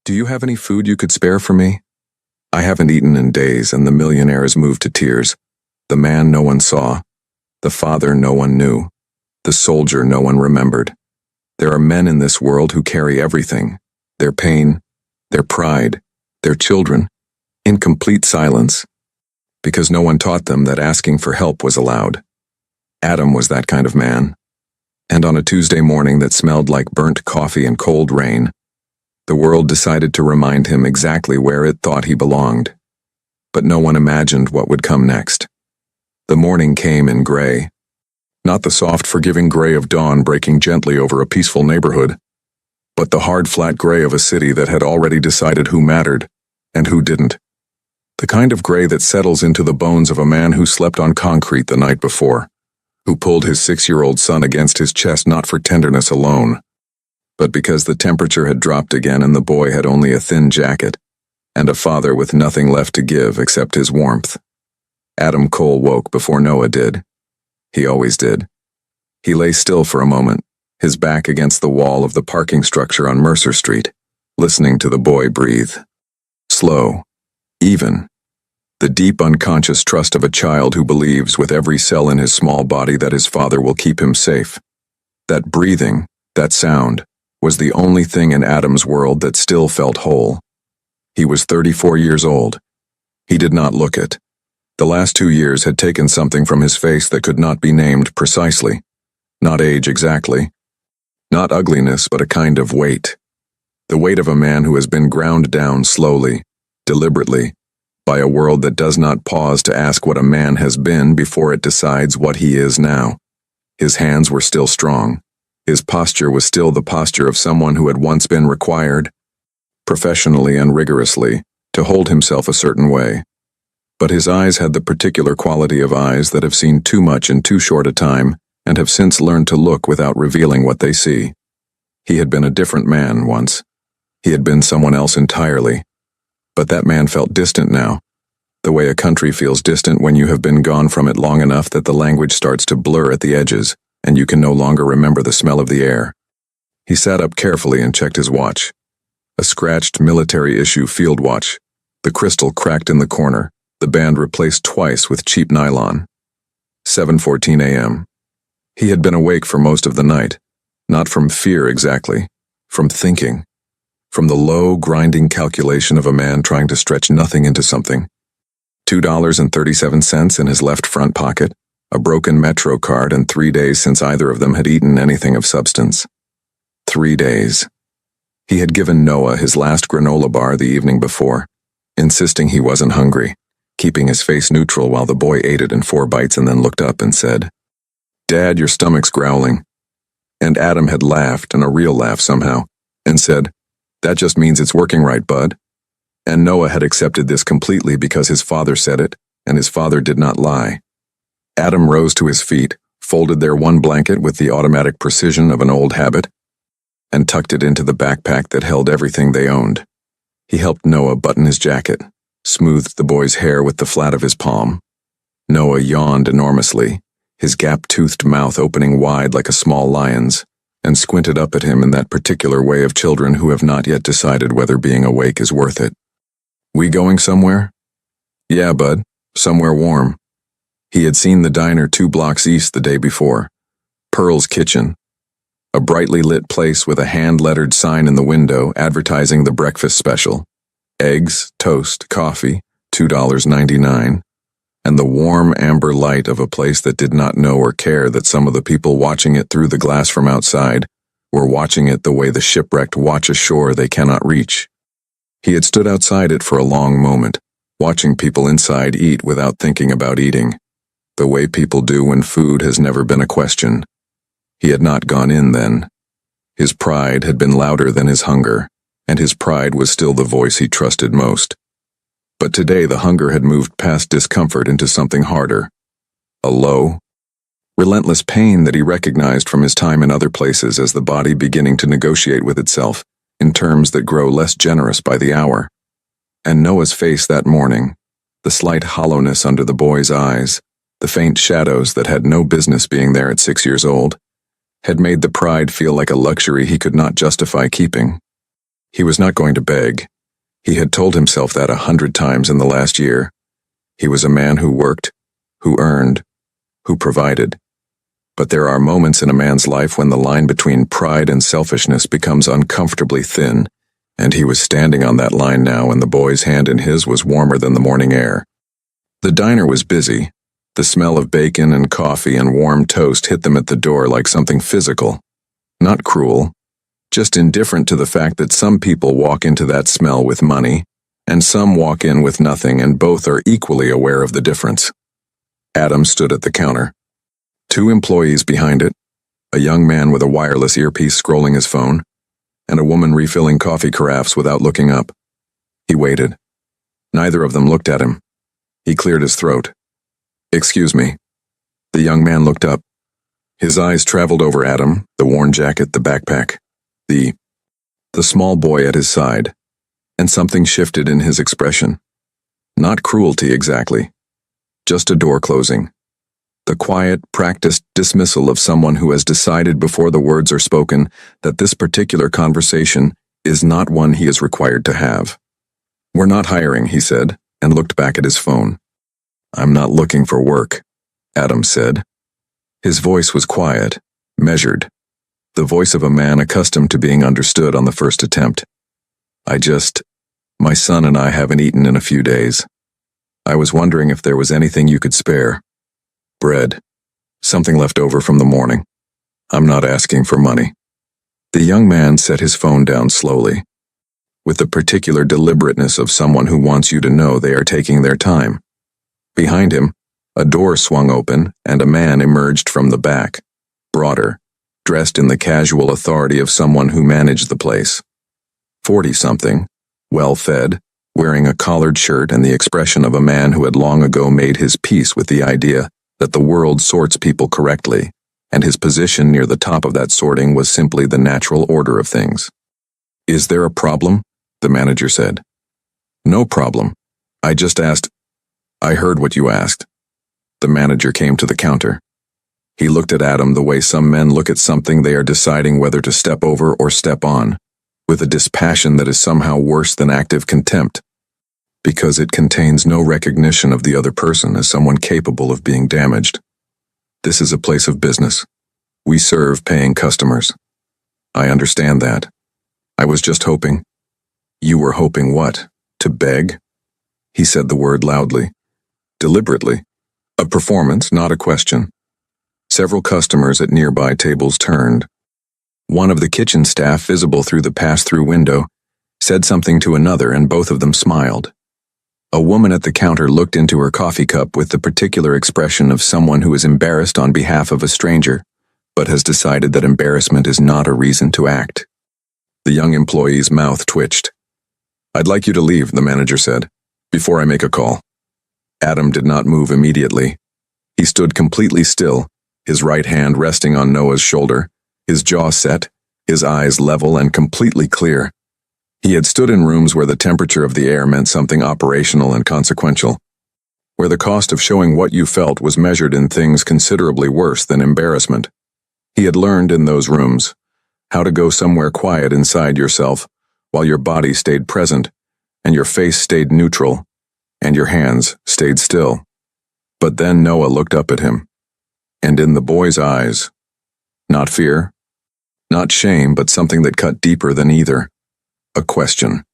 Do you have any food you could spare for me? I haven't eaten in days, and the millionaire is moved to tears. The man no one saw. The father no one knew. The soldier no one remembered. There are men in this world who carry everything, their pain, their pride, their children, in complete silence, because no one taught them that asking for help was allowed. Adam was that kind of man. And on a Tuesday morning that smelled like burnt coffee and cold rain, the world decided to remind him exactly where it thought he belonged. But no one imagined what would come next. The morning came in gray. Not the soft, forgiving gray of dawn breaking gently over a peaceful neighborhood, but the hard, flat gray of a city that had already decided who mattered and who didn't. The kind of gray that settles into the bones of a man who slept on concrete the night before, who pulled his 6-year-old son against his chest not for tenderness alone, but because the temperature had dropped again and the boy had only a thin jacket, and a father with nothing left to give except his warmth. Adam Cole woke before Noah did. He always did. He lay still for a moment, his back against the wall of the parking structure on Mercer Street, listening to the boy breathe. Slow, even. The deep unconscious trust of a child who believes with every cell in his small body that his father will keep him safe. That breathing, that sound, was the only thing in Adam's world that still felt whole. He was 34 years old. He did not look it. The last 2 years had taken something from his face that could not be named precisely. Not age exactly. Not ugliness, but a kind of weight. The weight of a man who has been ground down slowly, deliberately, by a world that does not pause to ask what a man has been before it decides what he is now. His hands were still strong. His posture was still the posture of someone who had once been required, professionally and rigorously, to hold himself a certain way. But his eyes had the particular quality of eyes that have seen too much in too short a time and have since learned to look without revealing what they see. He had been a different man once. He had been someone else entirely. But that man felt distant now, the way a country feels distant when you have been gone from it long enough that the language starts to blur at the edges, and you can no longer remember the smell of the air. He sat up carefully and checked his watch. A scratched military-issue field watch, the crystal cracked in the corner, the band replaced twice with cheap nylon. 7:14 a.m. He had been awake for most of the night, not from fear exactly, from thinking, from the low, grinding calculation of a man trying to stretch nothing into something. $2.37 in his left front pocket, a broken Metro card, and 3 days since either of them had eaten anything of substance. 3 days. He had given Noah his last granola bar the evening before, insisting he wasn't hungry, keeping his face neutral while the boy ate it in 4 bites and then looked up and said, "Dad, your stomach's growling." And Adam had laughed, and a real laugh somehow, and said, "That just means it's working right, bud." And Noah had accepted this completely because his father said it, and his father did not lie. Adam rose to his feet, folded their one blanket with the automatic precision of an old habit, and tucked it into the backpack that held everything they owned. He helped Noah button his jacket, smoothed the boy's hair with the flat of his palm. Noah yawned enormously, his gap-toothed mouth opening wide like a small lion's, and squinted up at him in that particular way of children who have not yet decided whether being awake is worth it. "We going somewhere?" "Yeah, bud, somewhere warm." He had seen the diner 2 blocks east the day before. Pearl's Kitchen. A brightly lit place with a hand-lettered sign in the window advertising the breakfast special. Eggs, toast, coffee, $2.99. And the warm amber light of a place that did not know or care that some of the people watching it through the glass from outside were watching it the way the shipwrecked watch a shore they cannot reach. He had stood outside it for a long moment, watching people inside eat without thinking about eating, the way people do when food has never been a question. He had not gone in then. His pride had been louder than his hunger, and his pride was still the voice he trusted most. But today the hunger had moved past discomfort into something harder. A low, relentless pain that he recognized from his time in other places as the body beginning to negotiate with itself in terms that grow less generous by the hour. And Noah's face that morning, the slight hollowness under the boy's eyes, the faint shadows that had no business being there at 6 years old, had made the pride feel like a luxury he could not justify keeping. He was not going to beg. He had told himself that 100 times in the last year. He was a man who worked, who earned, who provided. But there are moments in a man's life when the line between pride and selfishness becomes uncomfortably thin, and he was standing on that line now, and the boy's hand in his was warmer than the morning air. The diner was busy. The smell of bacon and coffee and warm toast hit them at the door like something physical. Not cruel, just indifferent to the fact that some people walk into that smell with money, and some walk in with nothing, and both are equally aware of the difference. Adam stood at the counter. 2 employees behind it, a young man with a wireless earpiece scrolling his phone, and a woman refilling coffee carafes without looking up. He waited. Neither of them looked at him. He cleared his throat. "Excuse me." The young man looked up. His eyes traveled over Adam, the worn jacket, the backpack, the small boy at his side, and something shifted in his expression. Not cruelty exactly, just a door closing. The quiet, practiced dismissal of someone who has decided before the words are spoken that this particular conversation is not one he is required to have. "We're not hiring," he said, and looked back at his phone. "I'm not looking for work," Adam said. His voice was quiet, measured, the voice of a man accustomed to being understood on the first attempt. My son and I haven't eaten in a few days. I was wondering if there was anything you could spare. Bread. Something left over from the morning. I'm not asking for money." The young man set his phone down slowly, with the particular deliberateness of someone who wants you to know they are taking their time. Behind him, a door swung open, and a man emerged from the back, broader, dressed in the casual authority of someone who managed the place. 40-something, well-fed, wearing a collared shirt and the expression of a man who had long ago made his peace with the idea that the world sorts people correctly, and his position near the top of that sorting was simply the natural order of things. "Is there a problem?" the manager said. "No problem. I just asked—" "I heard what you asked." The manager came to the counter. He looked at Adam the way some men look at something they are deciding whether to step over or step on, with a dispassion that is somehow worse than active contempt, because it contains no recognition of the other person as someone capable of being damaged. This is a place of business. We serve paying customers. I understand that. I was just hoping. You were hoping what? To beg? He said the word loudly, deliberately. A performance, not a question. Several customers at nearby tables turned. One of the kitchen staff, visible through the pass-through window, said something to another, and both of them smiled. A woman at the counter looked into her coffee cup with the particular expression of someone who is embarrassed on behalf of a stranger, but has decided that embarrassment is not a reason to act. The young employee's mouth twitched. "I'd like you to leave," the manager said, "before I make a call." Adam did not move immediately. He stood completely still, his right hand resting on Noah's shoulder, his jaw set, his eyes level and completely clear. He had stood in rooms where the temperature of the air meant something operational and consequential, where the cost of showing what you felt was measured in things considerably worse than embarrassment. He had learned in those rooms how to go somewhere quiet inside yourself while your body stayed present and your face stayed neutral and your hands stayed still. But then Noah looked up at him, and in the boy's eyes, not fear, not shame, but something that cut deeper than either. A question.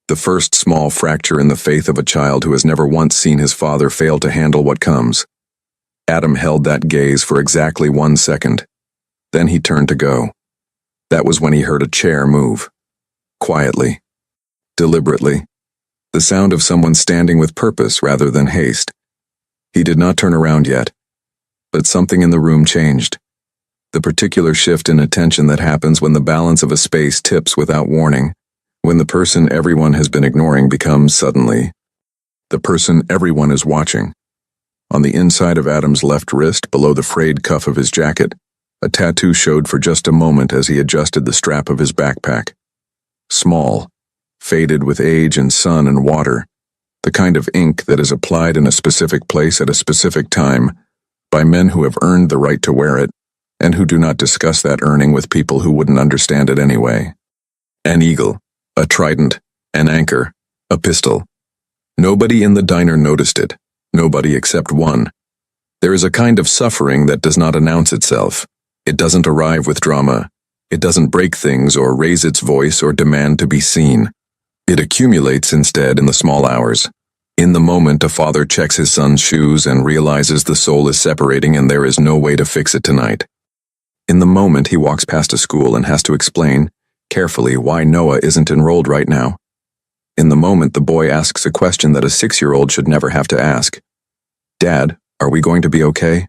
The first small fracture in the faith of a child who has never once seen his father fail to handle what comes. Adam held that gaze for exactly 1 second. Then he turned to go. That was when he heard a chair move. Quietly. Deliberately. The sound of someone standing with purpose rather than haste. He did not turn around yet. But something in the room changed. The particular shift in attention that happens when the balance of a space tips without warning. When the person everyone has been ignoring becomes suddenly the person everyone is watching. On the inside of Adam's left wrist, below the frayed cuff of his jacket, a tattoo showed for just a moment as he adjusted the strap of his backpack. Small, faded with age and sun and water, the kind of ink that is applied in a specific place at a specific time by men who have earned the right to wear it and who do not discuss that earning with people who wouldn't understand it anyway. An eagle. A trident, an anchor, a pistol. Nobody in the diner noticed it. Nobody except one. There is a kind of suffering that does not announce itself. It doesn't arrive with drama. It doesn't break things or raise its voice or demand to be seen. It accumulates instead in the small hours. In the moment, a father checks his son's shoes and realizes the soul is separating and there is no way to fix it tonight. In the moment, he walks past a school and has to explain, carefully, why Noah isn't enrolled right now. In the moment, the boy asks a question that a 6-year-old should never have to ask. "Dad, are we going to be okay?"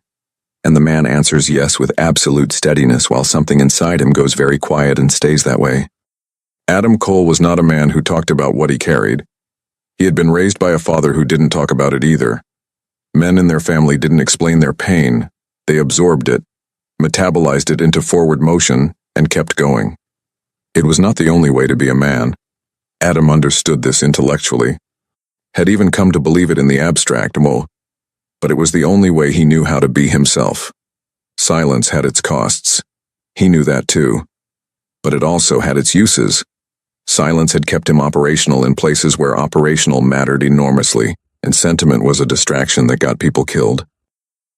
And the man answers yes with absolute steadiness while something inside him goes very quiet and stays that way. Adam Cole was not a man who talked about what he carried. He had been raised by a father who didn't talk about it either. Men in their family didn't explain their pain. They absorbed it, metabolized it into forward motion, and kept going. It was not the only way to be a man. Adam understood this intellectually, had even come to believe it in the abstract, but it was the only way he knew how to be himself. Silence had its costs. He knew that too. But it also had its uses. Silence had kept him operational in places where operational mattered enormously, and sentiment was a distraction that got people killed.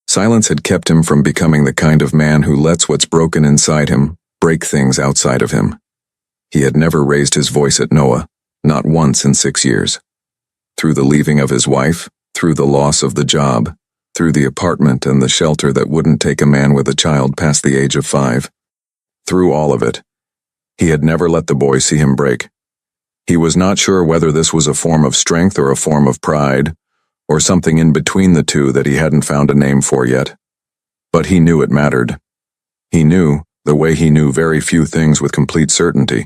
Silence had kept him from becoming the kind of man who lets what's broken inside him break things outside of him. He had never raised his voice at Noah, not once in 6 years. Through the leaving of his wife, through the loss of the job, through the apartment and the shelter that wouldn't take a man with a child past the age of 5. Through all of it, he had never let the boy see him break. He was not sure whether this was a form of strength or a form of pride, or something in between the two that he hadn't found a name for yet. But he knew it mattered. He knew, the way he knew very few things with complete certainty,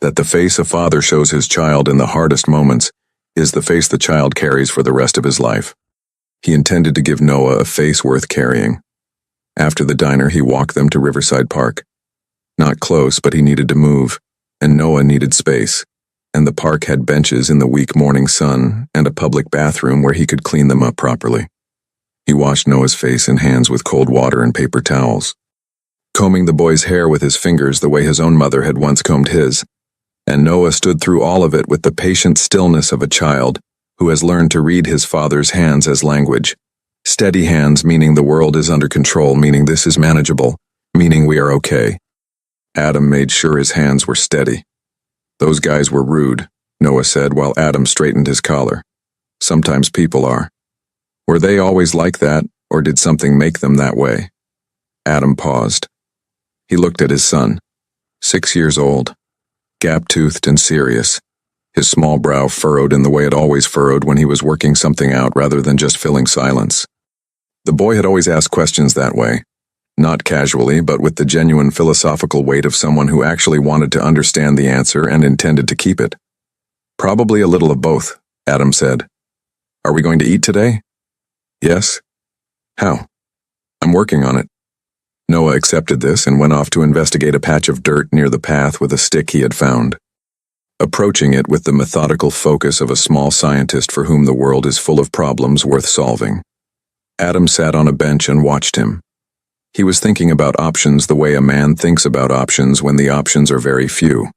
that the face a father shows his child in the hardest moments is the face the child carries for the rest of his life. He intended to give Noah a face worth carrying. After the diner, he walked them to Riverside Park. Not close, but he needed to move, and Noah needed space, and the park had benches in the weak morning sun and a public bathroom where he could clean them up properly. He washed Noah's face and hands with cold water and paper towels, combing the boy's hair with his fingers the way his own mother had once combed his. And Noah stood through all of it with the patient stillness of a child who has learned to read his father's hands as language. Steady hands, meaning the world is under control, meaning this is manageable, meaning we are okay. Adam made sure his hands were steady. "Those guys were rude," Noah said while Adam straightened his collar. "Sometimes people are. Were they always like that, or did something make them that way?" Adam paused. He looked at his son, 6 years old, gap-toothed and serious, his small brow furrowed in the way it always furrowed when he was working something out rather than just filling silence. The boy had always asked questions that way, not casually, but with the genuine philosophical weight of someone who actually wanted to understand the answer and intended to keep it. "Probably a little of both," Adam said. "Are we going to eat today?" "Yes." "How?" "I'm working on it." Noah accepted this and went off to investigate a patch of dirt near the path with a stick he had found, approaching it with the methodical focus of a small scientist for whom the world is full of problems worth solving. Adam sat on a bench and watched him. He was thinking about options the way a man thinks about options when the options are very few.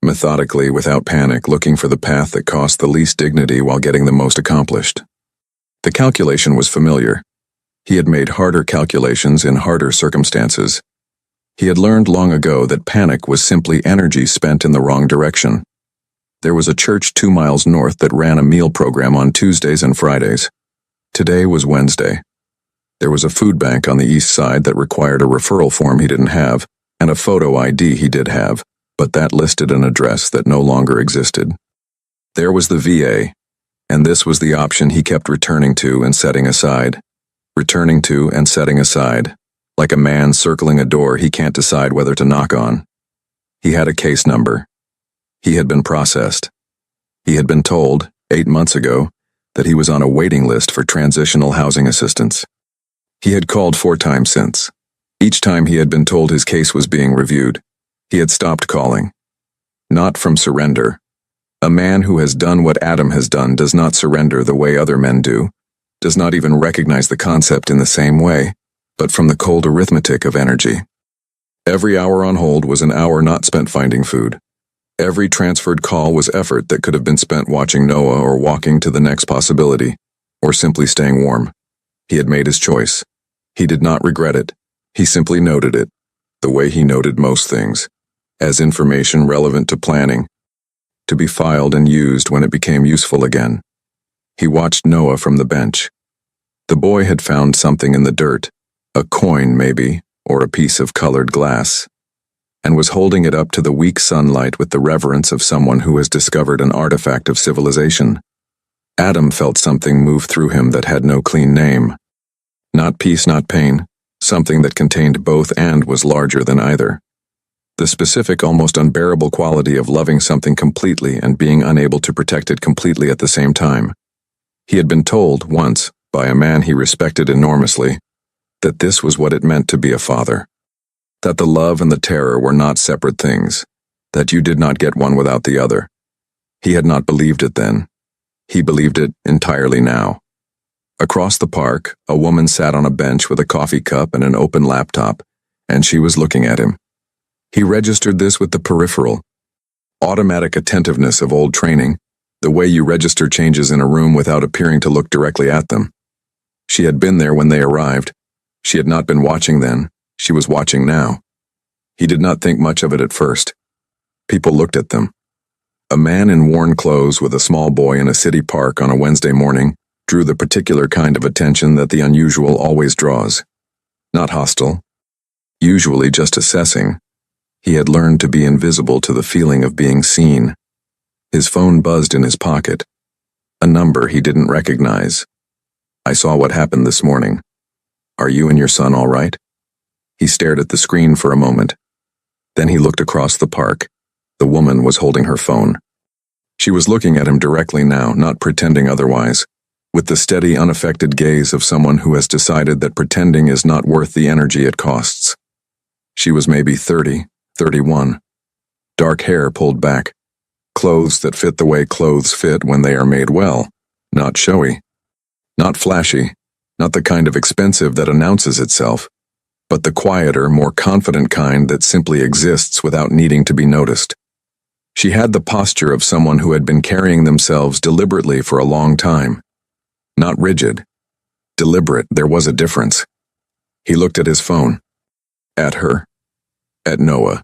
Methodically, without panic, looking for the path that cost the least dignity while getting the most accomplished. The calculation was familiar. He had made harder calculations in harder circumstances. He had learned long ago that panic was simply energy spent in the wrong direction. There was a church 2 miles north that ran a meal program on Tuesdays and Fridays. Today was Wednesday. There was a food bank on the east side that required a referral form he didn't have, and a photo ID he did have, but that listed an address that no longer existed. There was the VA, and this was the option he kept returning to and setting aside. Returning to and setting aside, like a man circling a door he can't decide whether to knock on. He had a case number. He had been processed. He had been told, 8 months ago, that he was on a waiting list for transitional housing assistance. He had called 4 times since. Each time he had been told his case was being reviewed. He had stopped calling. Not from surrender. A man who has done what Adam has done does not surrender the way other men do, does not even recognize the concept in the same way, but from the cold arithmetic of energy. Every hour on hold was an hour not spent finding food. Every transferred call was effort that could have been spent watching Noah or walking to the next possibility, or simply staying warm. He had made his choice. He did not regret it. He simply noted it, the way he noted most things, as information relevant to planning, to be filed and used when it became useful again. He watched Noah from the bench. The boy had found something in the dirt, a coin maybe, or a piece of colored glass, and was holding it up to the weak sunlight with the reverence of someone who has discovered an artifact of civilization. Adam felt something move through him that had no clean name. Not peace, not pain, something that contained both and was larger than either. The specific, almost unbearable quality of loving something completely and being unable to protect it completely at the same time. He had been told, once, by a man he respected enormously, that this was what it meant to be a father. That the love and the terror were not separate things, that you did not get one without the other. He had not believed it then. He believed it entirely now. Across the park, a woman sat on a bench with a coffee cup and an open laptop, and she was looking at him. He registered this with the peripheral, automatic attentiveness of old training, the way you register changes in a room without appearing to look directly at them. She had been there when they arrived. She had not been watching then. She was watching now. He did not think much of it at first. People looked at them. A man in worn clothes with a small boy in a city park on a Wednesday morning drew the particular kind of attention that the unusual always draws. Not hostile. Usually just assessing. He had learned to be invisible to the feeling of being seen. His phone buzzed in his pocket. A number he didn't recognize. I saw what happened this morning. Are you and your son all right? He stared at the screen for a moment. Then he looked across the park. The woman was holding her phone. She was looking at him directly now, not pretending otherwise, with the steady, unaffected gaze of someone who has decided that pretending is not worth the energy it costs. She was maybe 30, 31. Dark hair pulled back. Clothes that fit the way clothes fit when they are made well, not showy. Not flashy, not the kind of expensive that announces itself, but the quieter, more confident kind that simply exists without needing to be noticed. She had the posture of someone who had been carrying themselves deliberately for a long time. Not rigid. Deliberate, there was a difference. He looked at his phone. At her. At Noah,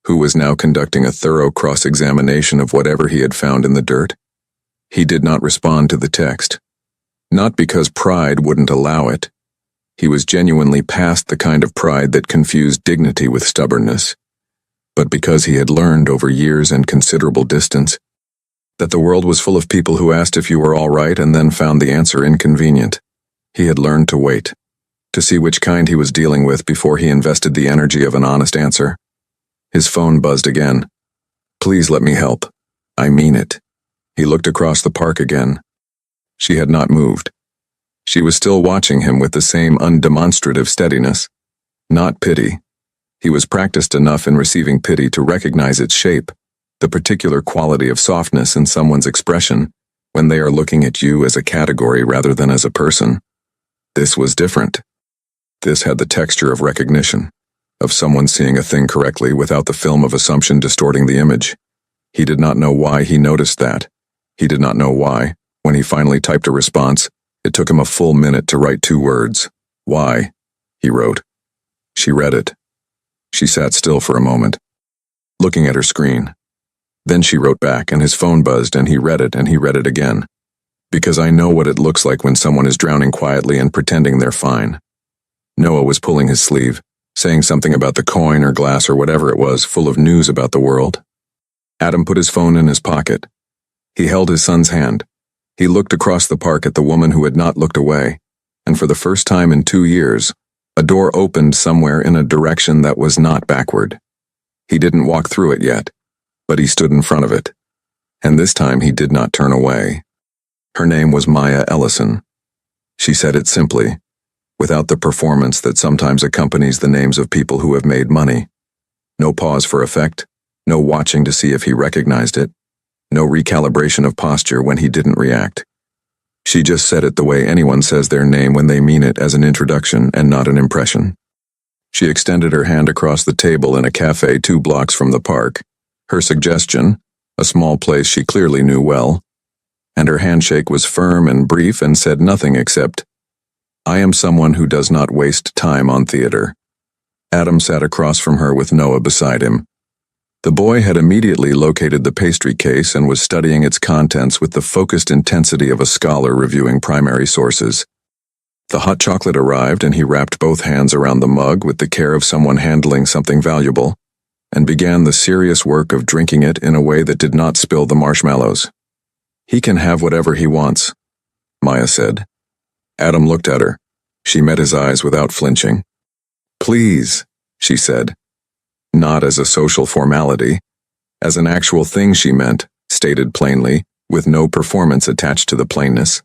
who was now conducting a thorough cross-examination of whatever he had found in the dirt. He did not respond to the text. Not because pride wouldn't allow it. He was genuinely past the kind of pride that confused dignity with stubbornness, but because he had learned over years and considerable distance that the world was full of people who asked if you were all right and then found the answer inconvenient. He had learned to wait, to see which kind he was dealing with before he invested the energy of an honest answer. His phone buzzed again. Please let me help. I mean it. He looked across the park again. She had not moved. She was still watching him with the same undemonstrative steadiness. Not pity. He was practiced enough in receiving pity to recognize its shape, the particular quality of softness in someone's expression when they are looking at you as a category rather than as a person. This was different. This had the texture of recognition, of someone seeing a thing correctly without the film of assumption distorting the image. He did not know why he noticed that. He did not know why, when he finally typed a response, it took him a full minute to write 2 words. Why? He wrote. She read it. She sat still for a moment, looking at her screen. Then she wrote back, and his phone buzzed, and he read it again. Because I know what it looks like when someone is drowning quietly and pretending they're fine. Noah was pulling his sleeve, saying something about the coin or glass or whatever it was, full of news about the world. Adam put his phone in his pocket. He held his son's hand. He looked across the park at the woman who had not looked away, and for the first time in 2 years, a door opened somewhere in a direction that was not backward. He didn't walk through it yet, but he stood in front of it, and this time he did not turn away. Her name was Maya Ellison. She said it simply, without the performance that sometimes accompanies the names of people who have made money. No pause for effect, no watching to see if he recognized it, no recalibration of posture when he didn't react. She just said it the way anyone says their name when they mean it as an introduction and not an impression. She extended her hand across the table in a cafe 2 blocks from the park, Her suggestion, a small place she clearly knew well, and her handshake was firm and brief and said nothing except, "I am someone who does not waste time on theater." Adam sat across from her with Noah beside him. The boy had immediately located the pastry case and was studying its contents with the focused intensity of a scholar reviewing primary sources. The hot chocolate arrived and he wrapped both hands around the mug with the care of someone handling something valuable, and began the serious work of drinking it in a way that did not spill the marshmallows. "He can have whatever he wants," Maya said. Adam looked at her. She met his eyes without flinching. "Please," she said. Not as a social formality, as an actual thing she meant, stated plainly, with no performance attached to the plainness.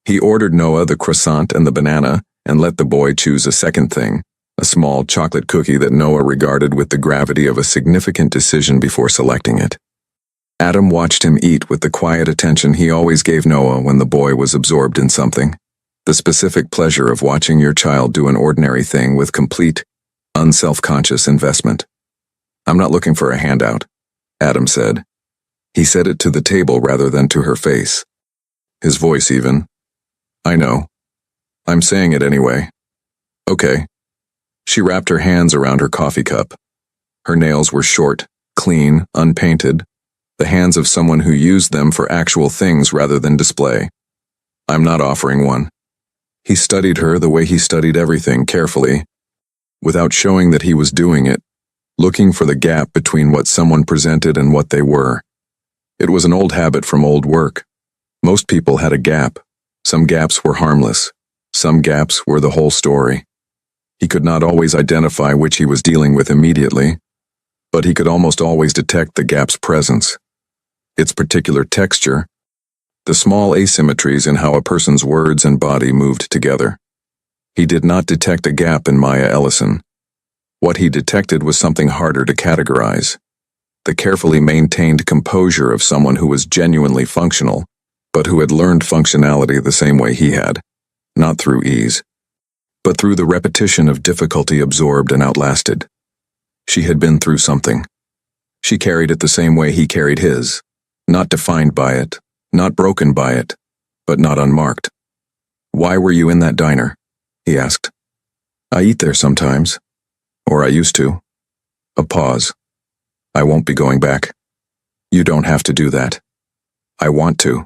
He ordered Noah the croissant and the banana, and let the boy choose a second thing, a small chocolate cookie that Noah regarded with the gravity of a significant decision before selecting it. Adam watched him eat with the quiet attention he always gave Noah when the boy was absorbed in something, the specific pleasure of watching your child do an ordinary thing with complete, unself-conscious investment. "I'm not looking for a handout," Adam said. He said it to the table rather than to her face. His voice even. "I know. I'm saying it anyway." "Okay." She wrapped her hands around her coffee cup. Her nails were short, clean, unpainted, the hands of someone who used them for actual things rather than display. "I'm not offering one." He studied her the way he studied everything carefully, without showing that he was doing it, looking for the gap between what someone presented and what they were. It was an old habit from old work. Most people had a gap. Some gaps were harmless. Some gaps were the whole story. He could not always identify which he was dealing with immediately, but he could almost always detect the gap's presence, its particular texture, the small asymmetries in how a person's words and body moved together. He did not detect a gap in Maya Ellison. What he detected was something harder to categorize, the carefully maintained composure of someone who was genuinely functional, but who had learned functionality the same way he had, not through ease, but through the repetition of difficulty absorbed and outlasted. She had been through something. She carried it the same way he carried his, not defined by it, not broken by it, but not unmarked. "Why were you in that diner?" he asked. "I eat there sometimes. Or I used to." A pause. "I won't be going back." "You don't have to do that." "I want to,"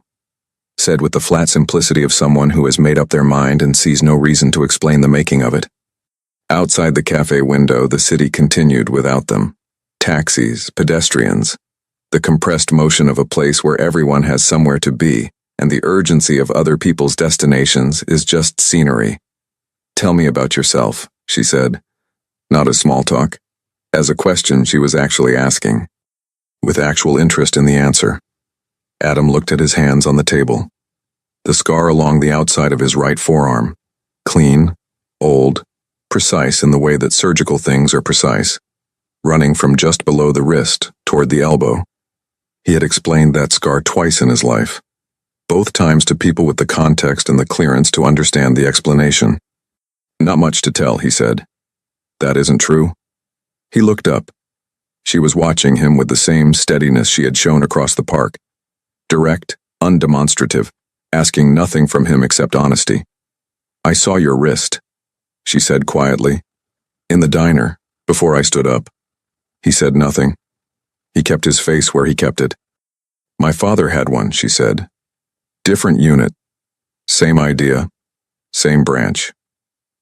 said with the flat simplicity of someone who has made up their mind and sees no reason to explain the making of it. Outside the cafe window, the city continued without them. Taxis, pedestrians, the compressed motion of a place where everyone has somewhere to be, and the urgency of other people's destinations is just scenery. "Tell me about yourself," she said. Not as small talk, as a question she was actually asking, with actual interest in the answer. Adam looked at his hands on the table. The scar along the outside of his right forearm, clean, old, precise in the way that surgical things are precise, running from just below the wrist toward the elbow. He had explained that scar twice in his life, both times to people with the context and the clearance to understand the explanation. "Not much to tell," he said. "That isn't true?" He looked up. She was watching him with the same steadiness she had shown across the park. Direct, undemonstrative, asking nothing from him except honesty. "I saw your wrist," she said quietly. "In the diner, before I stood up." He said nothing. He kept his face where he kept it. "My father had one," she said. "Different unit. Same idea. Same branch."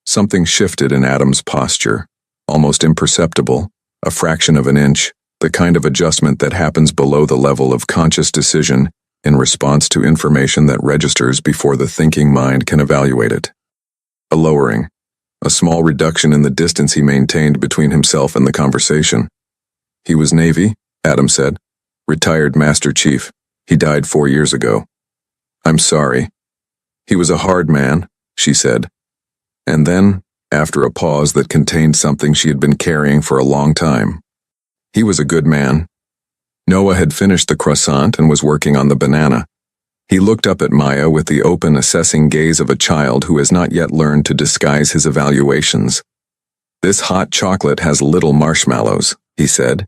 Something shifted in Adam's posture, almost imperceptible, a fraction of an inch, the kind of adjustment that happens below the level of conscious decision in response to information that registers before the thinking mind can evaluate it. A lowering, a small reduction in the distance he maintained between himself and the conversation. "He was Navy," Adam said. "Retired Master Chief. He died 4 years ago." "I'm sorry." "He was a hard man," she said. And then, after a pause that contained something she had been carrying for a long time, "He was a good man." Noah had finished the croissant and was working on the banana. He looked up at Maya with the open, assessing gaze of a child who has not yet learned to disguise his evaluations. "This hot chocolate has little marshmallows," he said.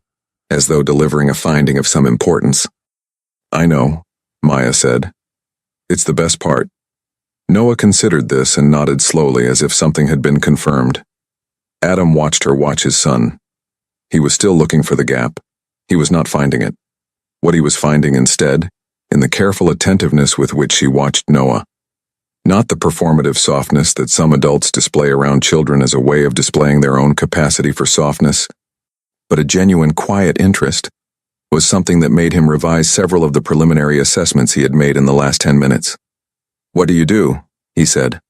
as though delivering a finding of some importance. I know, Maya said. It's the best part. Noah considered this and nodded slowly as if something had been confirmed. Adam watched her watch his son. He was still looking for the gap. He was not finding it. What he was finding instead, in the careful attentiveness with which she watched Noah. Not the performative softness that some adults display around children as a way of displaying their own capacity for softness, but a genuine quiet interest, was something that made him revise several of the preliminary assessments he had made in the last 10 minutes. What do you do? He said.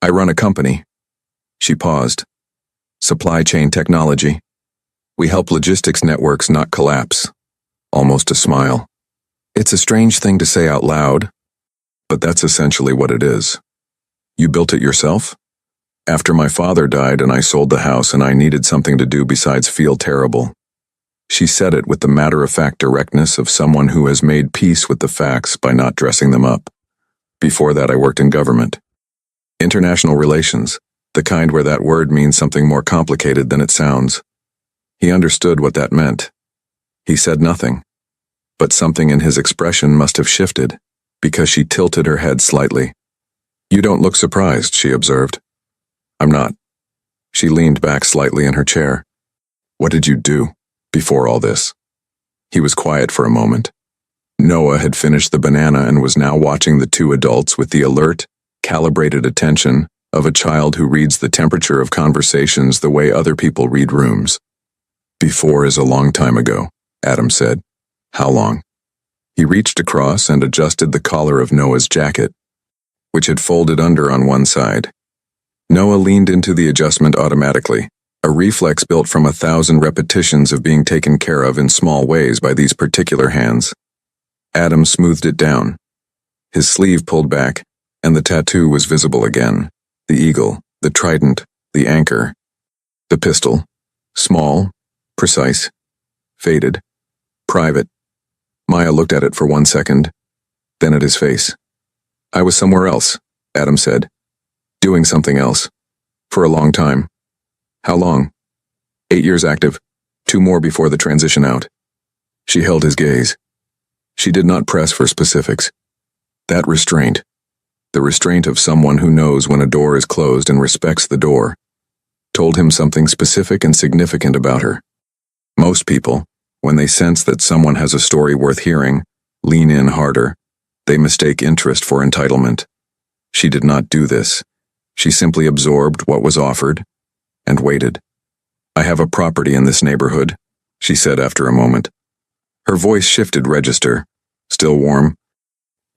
I run a company. She paused. Supply chain technology. We help logistics networks not collapse. Almost a smile. It's a strange thing to say out loud, but that's essentially what it is. You built it yourself? After my father died and I sold the house and I needed something to do besides feel terrible. She said it with the matter-of-fact directness of someone who has made peace with the facts by not dressing them up. Before that, I worked in government. International relations, the kind where that word means something more complicated than it sounds. He understood what that meant. He said nothing, but something in his expression must have shifted, because she tilted her head slightly. You don't look surprised, she observed. I'm not. She leaned back slightly in her chair. What did you do before all this? He was quiet for a moment. Noah had finished the banana and was now watching the two adults with the alert, calibrated attention of a child who reads the temperature of conversations the way other people read rooms. Before is a long time ago, Adam said. How long? He reached across and adjusted the collar of Noah's jacket, which had folded under on one side. Noah leaned into the adjustment automatically, a reflex built from 1,000 repetitions of being taken care of in small ways by these particular hands. Adam smoothed it down. His sleeve pulled back, and the tattoo was visible again. The eagle, the trident, the anchor. The pistol. Small, precise, faded, private. Maya looked at it for 1 second, then at his face. I was somewhere else, Adam said. Doing something else. For a long time. How long? 8 years active. 2 more before the transition out. She held his gaze. She did not press for specifics. That restraint, the restraint of someone who knows when a door is closed and respects the door, told him something specific and significant about her. Most people, when they sense that someone has a story worth hearing, lean in harder. They mistake interest for entitlement. She did not do this. She simply absorbed what was offered and waited. I have a property in this neighborhood, she said after a moment. Her voice shifted register, still warm,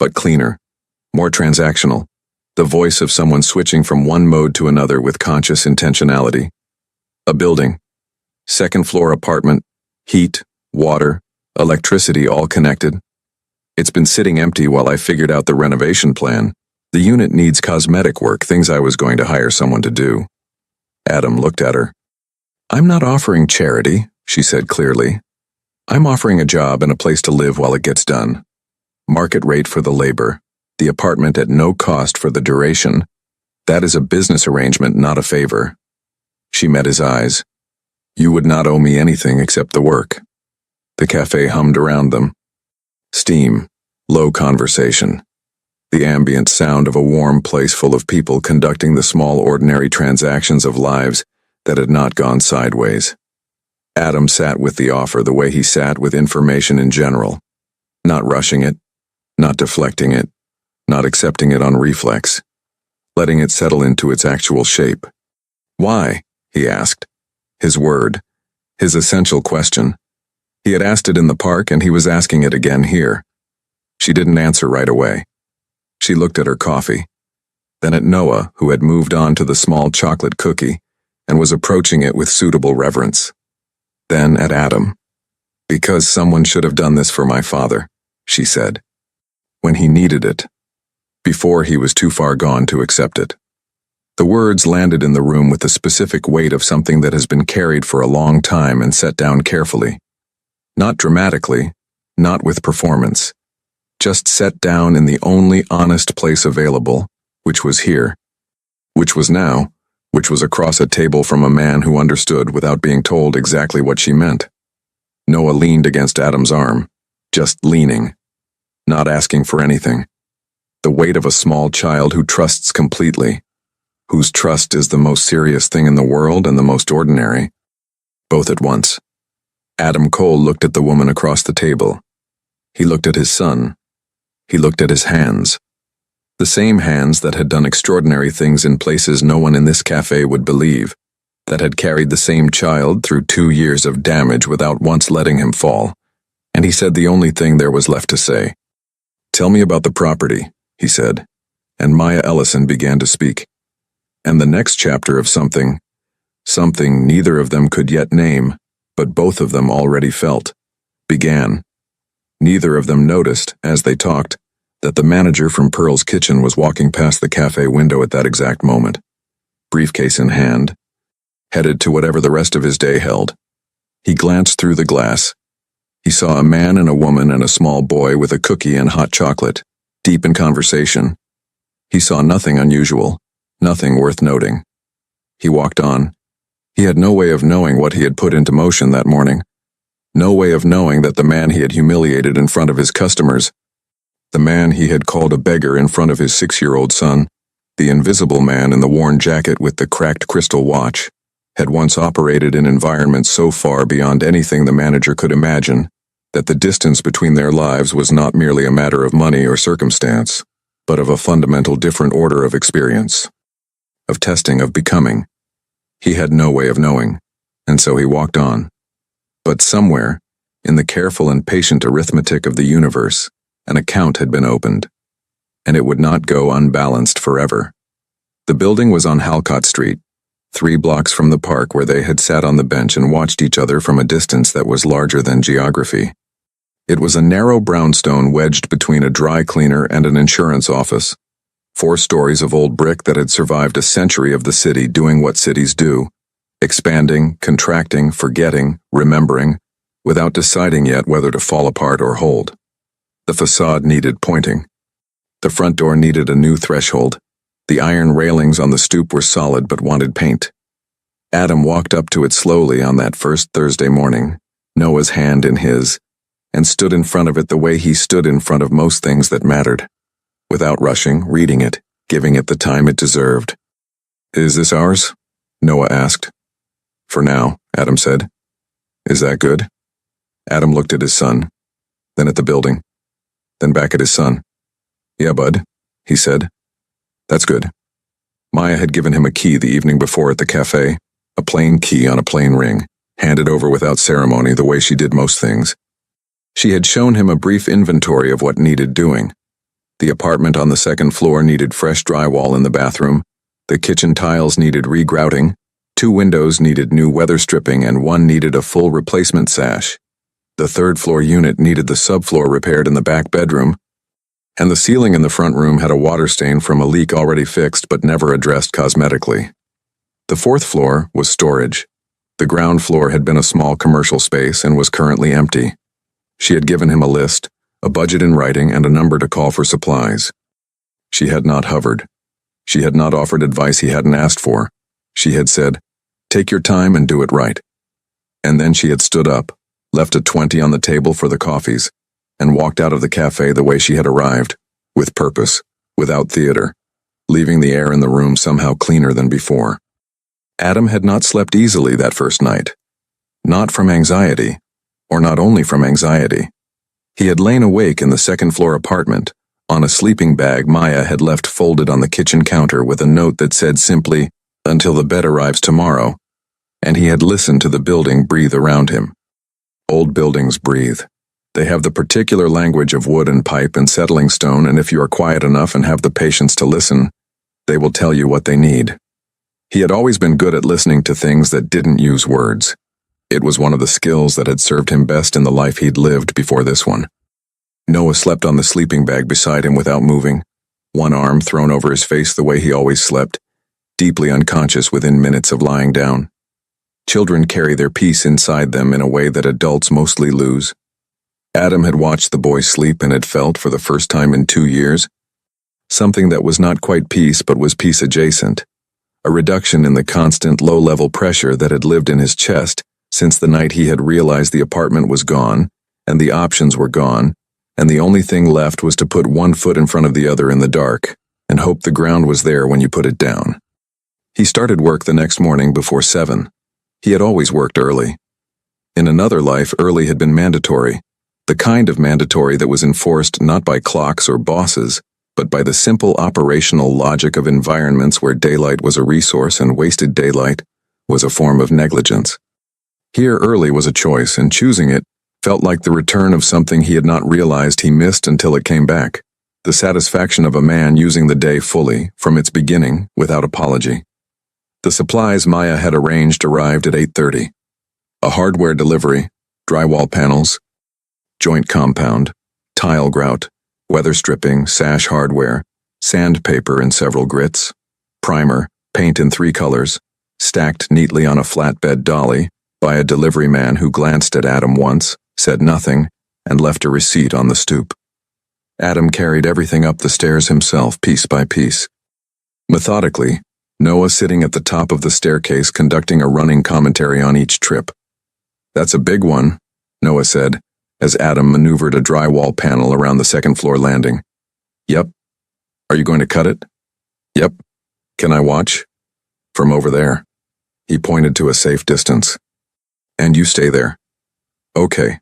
but cleaner, more transactional, the voice of someone switching from one mode to another with conscious intentionality. A building, 2nd floor apartment, heat, water, electricity all connected. It's been sitting empty while I figured out the renovation plan. The unit needs cosmetic work, things I was going to hire someone to do. Adam looked at her. I'm not offering charity, she said clearly. I'm offering a job and a place to live while it gets done. Market rate for the labor, the apartment at no cost for the duration. That is a business arrangement, not a favor. She met his eyes. You would not owe me anything except the work. The cafe hummed around them. Steam, low conversation. The ambient sound of a warm place full of people conducting the small ordinary transactions of lives that had not gone sideways. Adam sat with the offer the way he sat with information in general, not rushing it, not deflecting it, not accepting it on reflex, letting it settle into its actual shape. Why? He asked. His word, his essential question. He had asked it in the park and he was asking it again here. She didn't answer right away. She looked at her coffee, then at Noah, who had moved on to the small chocolate cookie and was approaching it with suitable reverence. Then at Adam. Because someone should have done this for my father, she said. When he needed it. Before he was too far gone to accept it. The words landed in the room with the specific weight of something that has been carried for a long time and set down carefully. Not dramatically, not with performance. Just set down in the only honest place available, which was here. Which was now. Which was across a table from a man who understood without being told exactly what she meant. Noah leaned against Adam's arm, just leaning, not asking for anything. The weight of a small child who trusts completely, whose trust is the most serious thing in the world and the most ordinary, both at once. Adam Cole looked at the woman across the table. He looked at his son. He looked at his hands. The same hands that had done extraordinary things in places no one in this cafe would believe, that had carried the same child through 2 years of damage without once letting him fall. And he said the only thing there was left to say. "Tell me about the property," he said, and Maya Ellison began to speak. And the next chapter of something neither of them could yet name, but both of them already felt, began. Neither of them noticed, as they talked, that the manager from Pearl's Kitchen was walking past the cafe window at that exact moment, briefcase in hand, headed to whatever the rest of his day held. He glanced through the glass. He saw a man and a woman and a small boy with a cookie and hot chocolate, deep in conversation. He saw nothing unusual, nothing worth noting. He walked on. He had no way of knowing what he had put into motion that morning. No way of knowing that the man he had humiliated in front of his customers, the man he had called a beggar in front of his 6-year-old son, the invisible man in the worn jacket with the cracked crystal watch, had once operated in environments so far beyond anything the manager could imagine that the distance between their lives was not merely a matter of money or circumstance, but of a fundamental different order of experience, of testing, of becoming. He had no way of knowing, and so he walked on. But somewhere, in the careful and patient arithmetic of the universe, an account had been opened, and it would not go unbalanced forever. The building was on Halcott Street, 3 blocks from the park where they had sat on the bench and watched each other from a distance that was larger than geography. It was a narrow brownstone wedged between a dry cleaner and an insurance office. 4 stories of old brick that had survived a century of the city doing what cities do, expanding, contracting, forgetting, remembering, without deciding yet whether to fall apart or hold. The facade needed pointing. The front door needed a new threshold. The iron railings on the stoop were solid but wanted paint. Adam walked up to it slowly on that first Thursday morning, Noah's hand in his, and stood in front of it the way he stood in front of most things that mattered, without rushing, reading it, giving it the time it deserved. "Is this ours?" Noah asked. "For now," Adam said. "Is that good?" Adam looked at his son, then at the building, then back at his son. "Yeah, bud," he said. "That's good." Maya had given him a key the evening before at the cafe, a plain key on a plain ring, handed over without ceremony the way she did most things. She had shown him a brief inventory of what needed doing. The apartment on the 2nd floor needed fresh drywall in the bathroom, the kitchen tiles needed regrouting, 2 windows needed new weather stripping and 1 needed a full replacement sash. The 3rd floor unit needed the subfloor repaired in the back bedroom, and the ceiling in the front room had a water stain from a leak already fixed but never addressed cosmetically. The 4th floor was storage. The ground floor had been a small commercial space and was currently empty. She had given him a list, a budget in writing, and a number to call for supplies. She had not hovered. She had not offered advice he hadn't asked for. She had said, "Take your time and do it right." And then she had stood up, left a 20 on the table for the coffees, and walked out of the cafe the way she had arrived, with purpose, without theater, leaving the air in the room somehow cleaner than before. Adam had not slept easily that first night. Not from anxiety, or not only from anxiety. He had lain awake in the 2nd floor apartment, on a sleeping bag Maya had left folded on the kitchen counter with a note that said simply, "Until the bed arrives tomorrow," and he had listened to the building breathe around him. Old buildings breathe. They have the particular language of wood and pipe and settling stone, and if you are quiet enough and have the patience to listen, they will tell you what they need. He had always been good at listening to things that didn't use words. It was one of the skills that had served him best in the life he'd lived before this one. Noah slept on the sleeping bag beside him without moving, one arm thrown over his face the way he always slept, deeply unconscious within minutes of lying down. Children carry their peace inside them in a way that adults mostly lose. Adam had watched the boy sleep and had felt, for the first time in 2 years, something that was not quite peace but was peace adjacent, a reduction in the constant low-level pressure that had lived in his chest since the night he had realized the apartment was gone, and the options were gone, and the only thing left was to put one foot in front of the other in the dark, and hope the ground was there when you put it down. He started work the next morning before 7. He had always worked early. In another life, early had been mandatory, the kind of mandatory that was enforced not by clocks or bosses, but by the simple operational logic of environments where daylight was a resource and wasted daylight was a form of negligence. Here, early was a choice, and choosing it felt like the return of something he had not realized he missed until it came back, the satisfaction of a man using the day fully, from its beginning, without apology. The supplies Maya had arranged arrived at 8:30. A hardware delivery, drywall panels, joint compound, tile grout, weather stripping, sash hardware, sandpaper in several grits, primer, paint in 3 colors, stacked neatly on a flatbed dolly by a delivery man who glanced at Adam once, said nothing, and left a receipt on the stoop. Adam carried everything up the stairs himself, piece by piece. Methodically, Noah sitting at the top of the staircase conducting a running commentary on each trip. "That's a big one," Noah said, as Adam maneuvered a drywall panel around the second-floor landing. "Yep. Are you going to cut it?" "Yep. Can I watch?" "From over there." He pointed to a safe distance. "And you stay there." "Okay."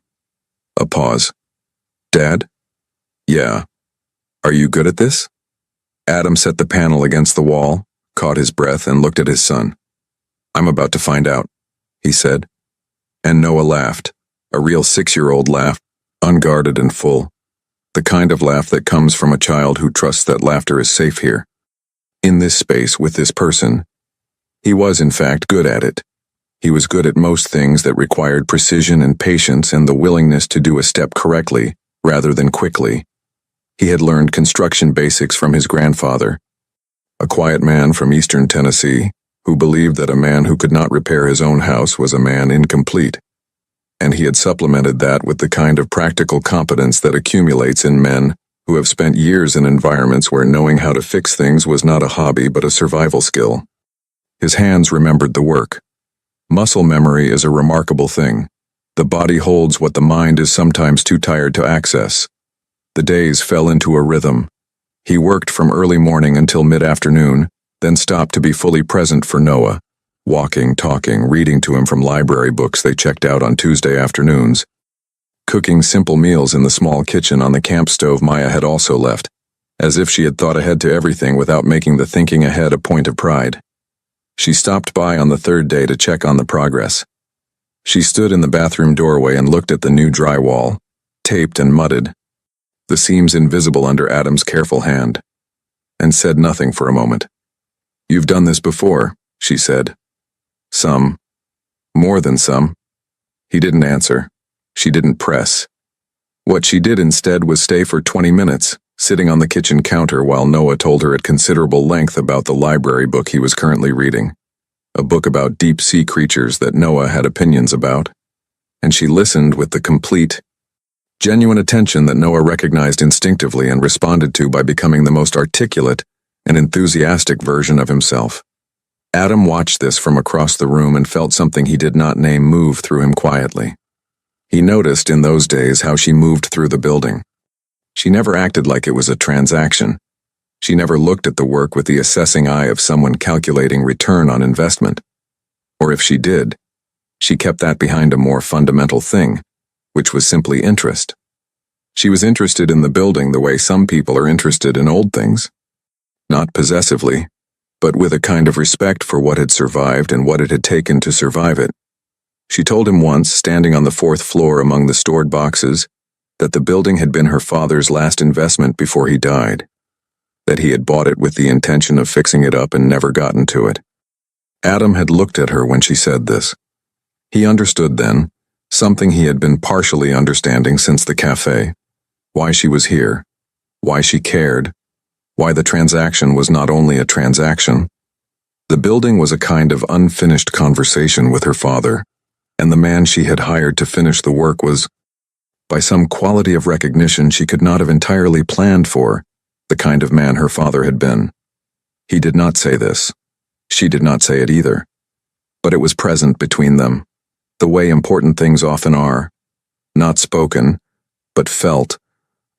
A pause. "Dad?" "Yeah. Are you good at this?" Adam set the panel against the wall, caught his breath, and looked at his son. "I'm about to find out," he said. And Noah laughed, a real 6-year-old laugh, unguarded and full. The kind of laugh that comes from a child who trusts that laughter is safe here. In this space, with this person. He was, in fact, good at it. He was good at most things that required precision and patience and the willingness to do a step correctly, rather than quickly. He had learned construction basics from his grandfather, a quiet man from eastern Tennessee, who believed that a man who could not repair his own house was a man incomplete. And he had supplemented that with the kind of practical competence that accumulates in men who have spent years in environments where knowing how to fix things was not a hobby but a survival skill. His hands remembered the work. Muscle memory is a remarkable thing. The body holds what the mind is sometimes too tired to access. The days fell into a rhythm. He worked from early morning until mid-afternoon, then stopped to be fully present for Noah, walking, talking, reading to him from library books they checked out on Tuesday afternoons, cooking simple meals in the small kitchen on the camp stove Maya had also left, as if she had thought ahead to everything without making the thinking ahead a point of pride. She stopped by on the 3rd day to check on the progress. She stood in the bathroom doorway and looked at the new drywall, taped and mudded, the seams invisible under Adam's careful hand, and said nothing for a moment. "You've done this before," she said. "Some. More than some." He didn't answer. She didn't press. What she did instead was stay for 20 minutes, sitting on the kitchen counter while Noah told her at considerable length about the library book he was currently reading, a book about deep-sea creatures that Noah had opinions about, and she listened with the complete, genuine attention that Noah recognized instinctively and responded to by becoming the most articulate and enthusiastic version of himself. Adam watched this from across the room and felt something he did not name move through him quietly. He noticed in those days how she moved through the building. She never acted like it was a transaction. She never looked at the work with the assessing eye of someone calculating return on investment. Or if she did, she kept that behind a more fundamental thing, which was simply interest. She was interested in the building the way some people are interested in old things. Not possessively, but with a kind of respect for what had survived and what it had taken to survive it. She told him once, standing on the 4th floor among the stored boxes, that the building had been her father's last investment before he died, that he had bought it with the intention of fixing it up and never gotten to it. Adam had looked at her when she said this. He understood then, something he had been partially understanding since the cafe, why she was here, why she cared, why the transaction was not only a transaction. The building was a kind of unfinished conversation with her father, and the man she had hired to finish the work was, by some quality of recognition she could not have entirely planned for, the kind of man her father had been. He did not say this. She did not say it either. But it was present between them. the way important things often are, not spoken, but felt,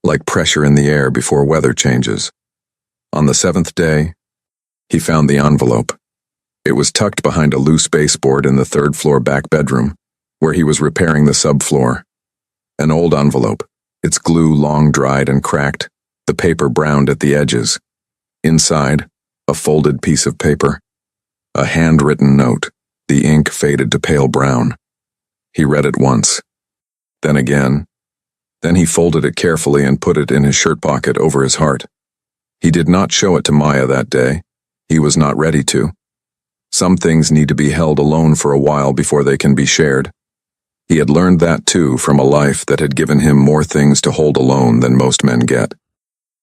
like pressure in the air before weather changes. On the seventh day, he found the envelope. It was tucked behind a loose baseboard in the third-floor back bedroom, where he was repairing the subfloor. An old envelope, its glue long-dried and cracked, the paper browned at the edges. Inside, a folded piece of paper. A handwritten note, the ink faded to pale brown. He read it once, then again. Then he folded it carefully and put it in his shirt pocket over his heart. He did not show it to Maya that day. He was not ready to. Some things need to be held alone for a while before they can be shared. He had learned that too from a life that had given him more things to hold alone than most men get.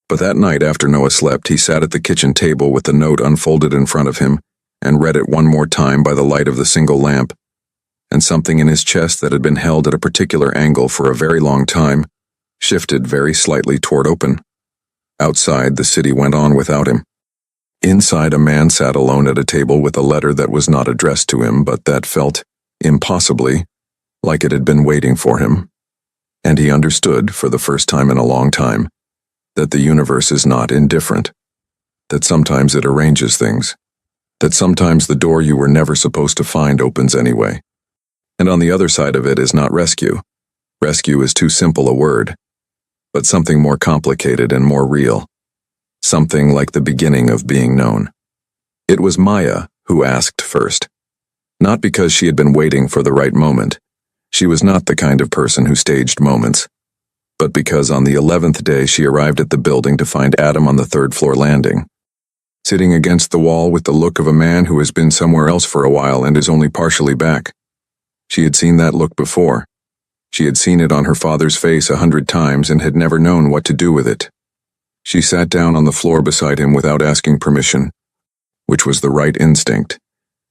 But that night after Noah slept, he sat at the kitchen table with the note unfolded in front of him and read it one more time by the light of the single lamp. And something in his chest that had been held at a particular angle for a very long time shifted very slightly toward open. Outside, the city went on without him. Inside, a man sat alone at a table with a letter that was not addressed to him, but that felt, impossibly, like it had been waiting for him. And he understood, for the first time in a long time, that the universe is not indifferent, that sometimes it arranges things, that sometimes the door you were never supposed to find opens anyway. And on the other side of it is not rescue. Rescue is too simple a word, but something more complicated and more real. Something like the beginning of being known. It was Maya who asked first. Not because she had been waiting for the right moment. She was not the kind of person who staged moments. But because on the 11th day she arrived at the building to find Adam on the third-floor landing, sitting against the wall with the look of a man who has been somewhere else for a while and is only partially back. She had seen that look before. She had seen it on her father's face 100 times and had never known what to do with it. She sat down on the floor beside him without asking permission, which was the right instinct,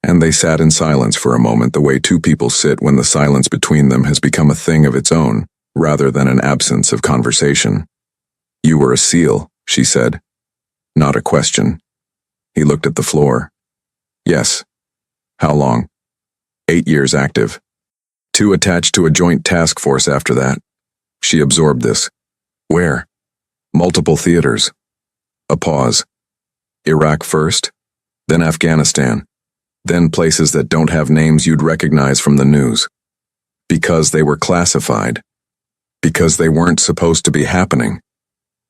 and they sat in silence for a moment the way two people sit when the silence between them has become a thing of its own, rather than an absence of conversation. "You were a SEAL," she said. Not a question. He looked at the floor. "Yes." "How long?" 8 years active. 2 attached to a joint task force after that. She absorbed this. "Where?" "Multiple theaters." A pause. "Iraq first, then Afghanistan, then places that don't have names you'd recognize from the news. Because they were classified. Because they weren't supposed to be happening."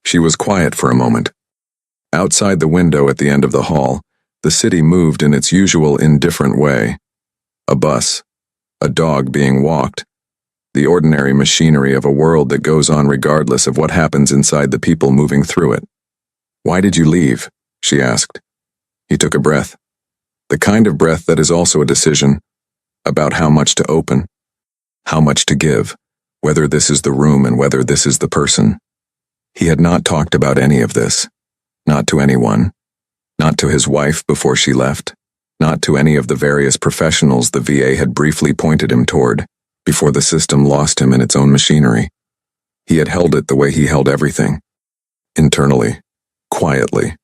She was quiet for a moment. Outside the window at the end of the hall, the city moved in its usual indifferent way. A bus, a dog being walked, the ordinary machinery of a world that goes on regardless of what happens inside the people moving through it. "Why did you leave?" she asked. He took a breath. The kind of breath that is also a decision about how much to open, how much to give, whether this is the room and whether this is the person. He had not talked about any of this. Not to anyone. Not to his wife before she left. Not to any of the various professionals the VA had briefly pointed him toward, before the system lost him in its own machinery. He had held it the way he held everything. Internally. Quietly.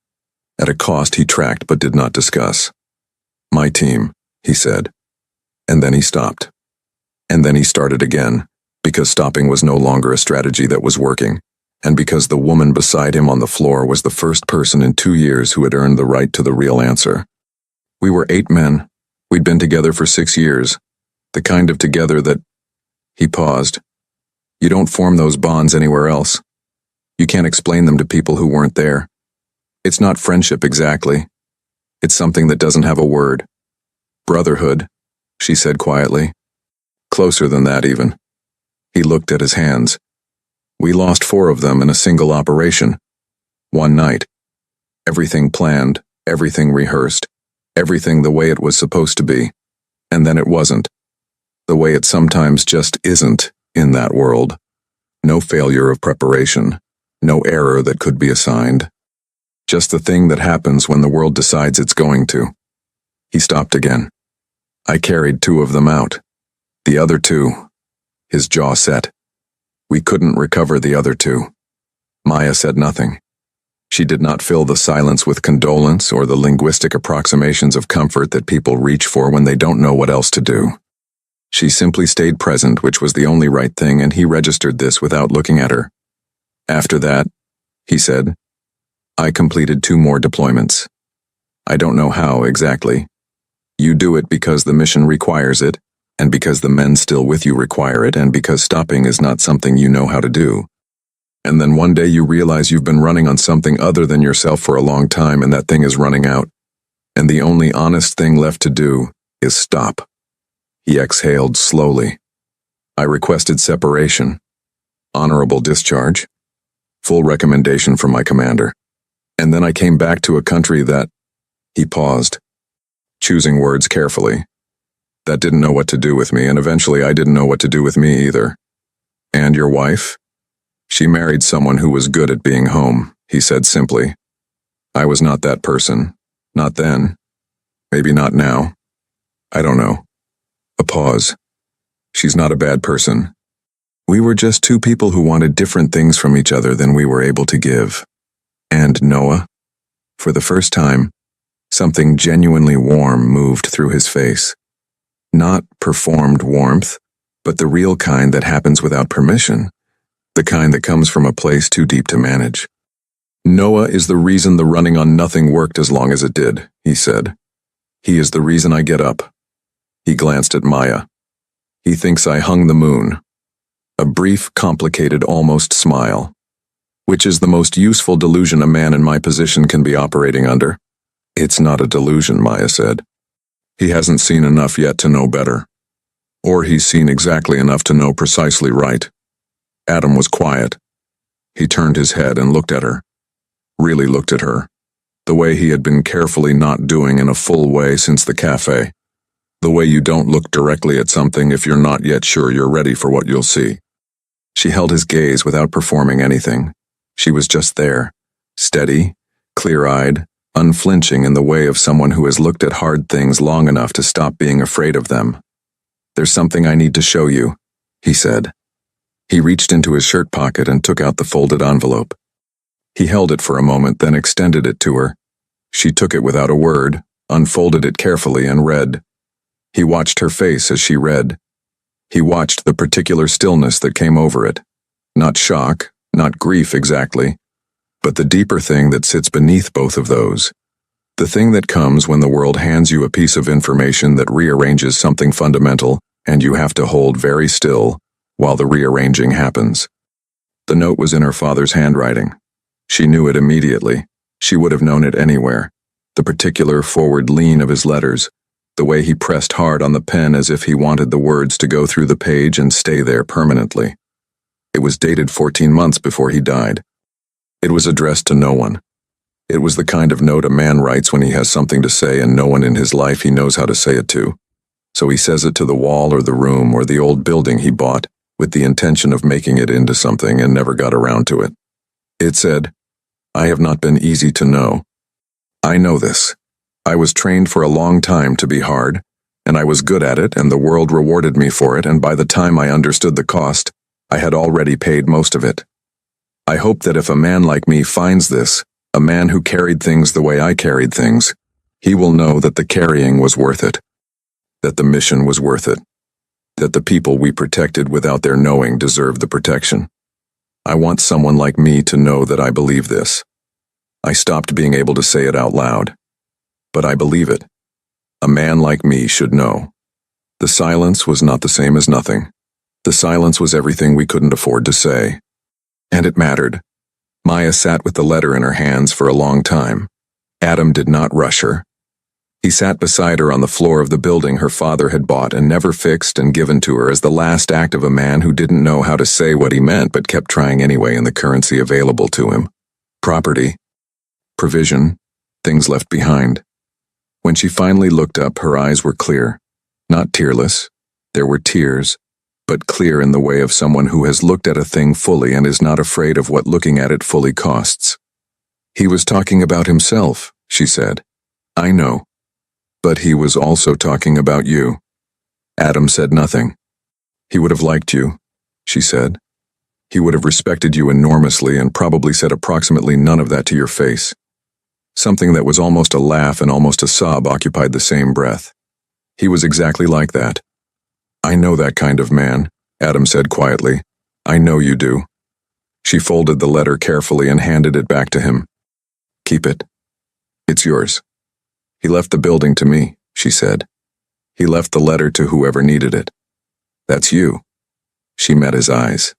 At a cost he tracked but did not discuss. "My team," he said. And then he stopped. And then he started again, because stopping was no longer a strategy that was working, and because the woman beside him on the floor was the first person in 2 years who had earned the right to the real answer. "We were 8 men. We'd been together for 6 years. The kind of together that—" He paused. "You don't form those bonds anywhere else. You can't explain them to people who weren't there. It's not friendship exactly. It's something that doesn't have a word. Brotherhood," she said quietly. "Closer than that even." He looked at his hands. "We lost 4 of them in a single operation. One night. Everything planned, everything rehearsed, everything the way it was supposed to be. And then it wasn't. The way it sometimes just isn't in that world. No failure of preparation. No error that could be assigned. Just the thing that happens when the world decides it's going to." He stopped again. "I carried 2 of them out. The other 2. His jaw set. "We couldn't recover the other 2. Maya said nothing. She did not fill the silence with condolence or the linguistic approximations of comfort that people reach for when they don't know what else to do. She simply stayed present, which was the only right thing, and he registered this without looking at her. After that, he said, I completed 2 more deployments. I don't know how exactly. You do it because the mission requires it, and because the men still with you require it, and because stopping is not something you know how to do. And then one day you realize you've been running on something other than yourself for a long time, and that thing is running out. And the only honest thing left to do is stop. He exhaled slowly. I requested separation, honorable discharge, full recommendation from my commander. And then I came back to a country that... He paused, choosing words carefully. That didn't know what to do with me, and eventually I didn't know what to do with me either. And your wife? She married someone who was good at being home, he said simply. I was not that person. Not then. Maybe not now. I don't know. A pause. She's not a bad person. We were just 2 people who wanted different things from each other than we were able to give. And Noah? For the first time, something genuinely warm moved through his face. Not performed warmth, but the real kind that happens without permission. The kind that comes from a place too deep to manage. Noah is the reason the running on nothing worked as long as it did, he said. He is the reason I get up. He glanced at Maya. He thinks I hung the moon. A brief, complicated, almost smile. Which is the most useful delusion a man in my position can be operating under. It's not a delusion, Maya said. He hasn't seen enough yet to know better. Or he's seen exactly enough to know precisely right. Adam was quiet. He turned his head and looked at her. Really looked at her. The way he had been carefully not doing in a full way since the cafe. The way you don't look directly at something if you're not yet sure you're ready for what you'll see. She held his gaze without performing anything. She was just there, steady, clear-eyed, unflinching in the way of someone who has looked at hard things long enough to stop being afraid of them. There's something I need to show you, he said. He reached into his shirt pocket and took out the folded envelope. He held it for a moment, then extended it to her. She took it without a word, unfolded it carefully, and read. He watched her face as she read. He watched the particular stillness that came over it. Not shock, not grief exactly, but the deeper thing that sits beneath both of those. The thing that comes when the world hands you a piece of information that rearranges something fundamental, and you have to hold very still while the rearranging happens. The note was in her father's handwriting. She knew it immediately. She would have known it anywhere. The particular forward lean of his letters, the way he pressed hard on the pen as if he wanted the words to go through the page and stay there permanently. It was dated 14 months before he died. It was addressed to no one. It was the kind of note a man writes when he has something to say and no one in his life he knows how to say it to. So he says it to the wall or the room or the old building he bought with the intention of making it into something and never got around to it. It said, I have not been easy to know. I know this. I was trained for a long time to be hard, and I was good at it, and the world rewarded me for it, and by the time I understood the cost, I had already paid most of it. I hope that if a man like me finds this, a man who carried things the way I carried things, he will know that the carrying was worth it, that the mission was worth it, that the people we protected without their knowing deserved the protection. I want someone like me to know that I believe this. I stopped being able to say it out loud. But I believe it. A man like me should know. The silence was not the same as nothing. The silence was everything we couldn't afford to say. And it mattered. Maya sat with the letter in her hands for a long time. Adam did not rush her. He sat beside her on the floor of the building her father had bought and never fixed and given to her as the last act of a man who didn't know how to say what he meant but kept trying anyway in the currency available to him. Property. Provision. Things left behind. When she finally looked up, her eyes were clear. Not tearless. There were tears, but clear in the way of someone who has looked at a thing fully and is not afraid of what looking at it fully costs. He was talking about himself, she said. I know. But he was also talking about you. Adam said nothing. He would have liked you, she said. He would have respected you enormously and probably said approximately none of that to your face. Something that was almost a laugh and almost a sob occupied the same breath. He was exactly like that. I know that kind of man, Adam said quietly. I know you do. She folded the letter carefully and handed it back to him. Keep it. It's yours. He left the building to me, she said. He left the letter to whoever needed it. That's you. She met his eyes.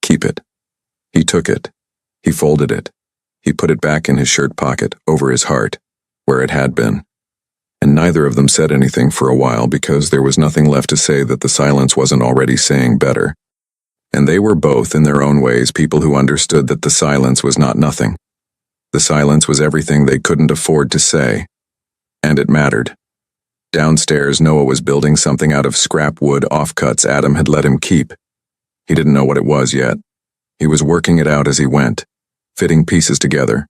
Keep it. He took it. He folded it. He put it back in his shirt pocket, over his heart, where it had been. And neither of them said anything for a while because there was nothing left to say that the silence wasn't already saying better. And they were both, in their own ways, people who understood that the silence was not nothing. The silence was everything they couldn't afford to say. And it mattered. Downstairs, Noah was building something out of scrap wood offcuts Adam had let him keep. He didn't know what it was yet. He was working it out as he went, fitting pieces together,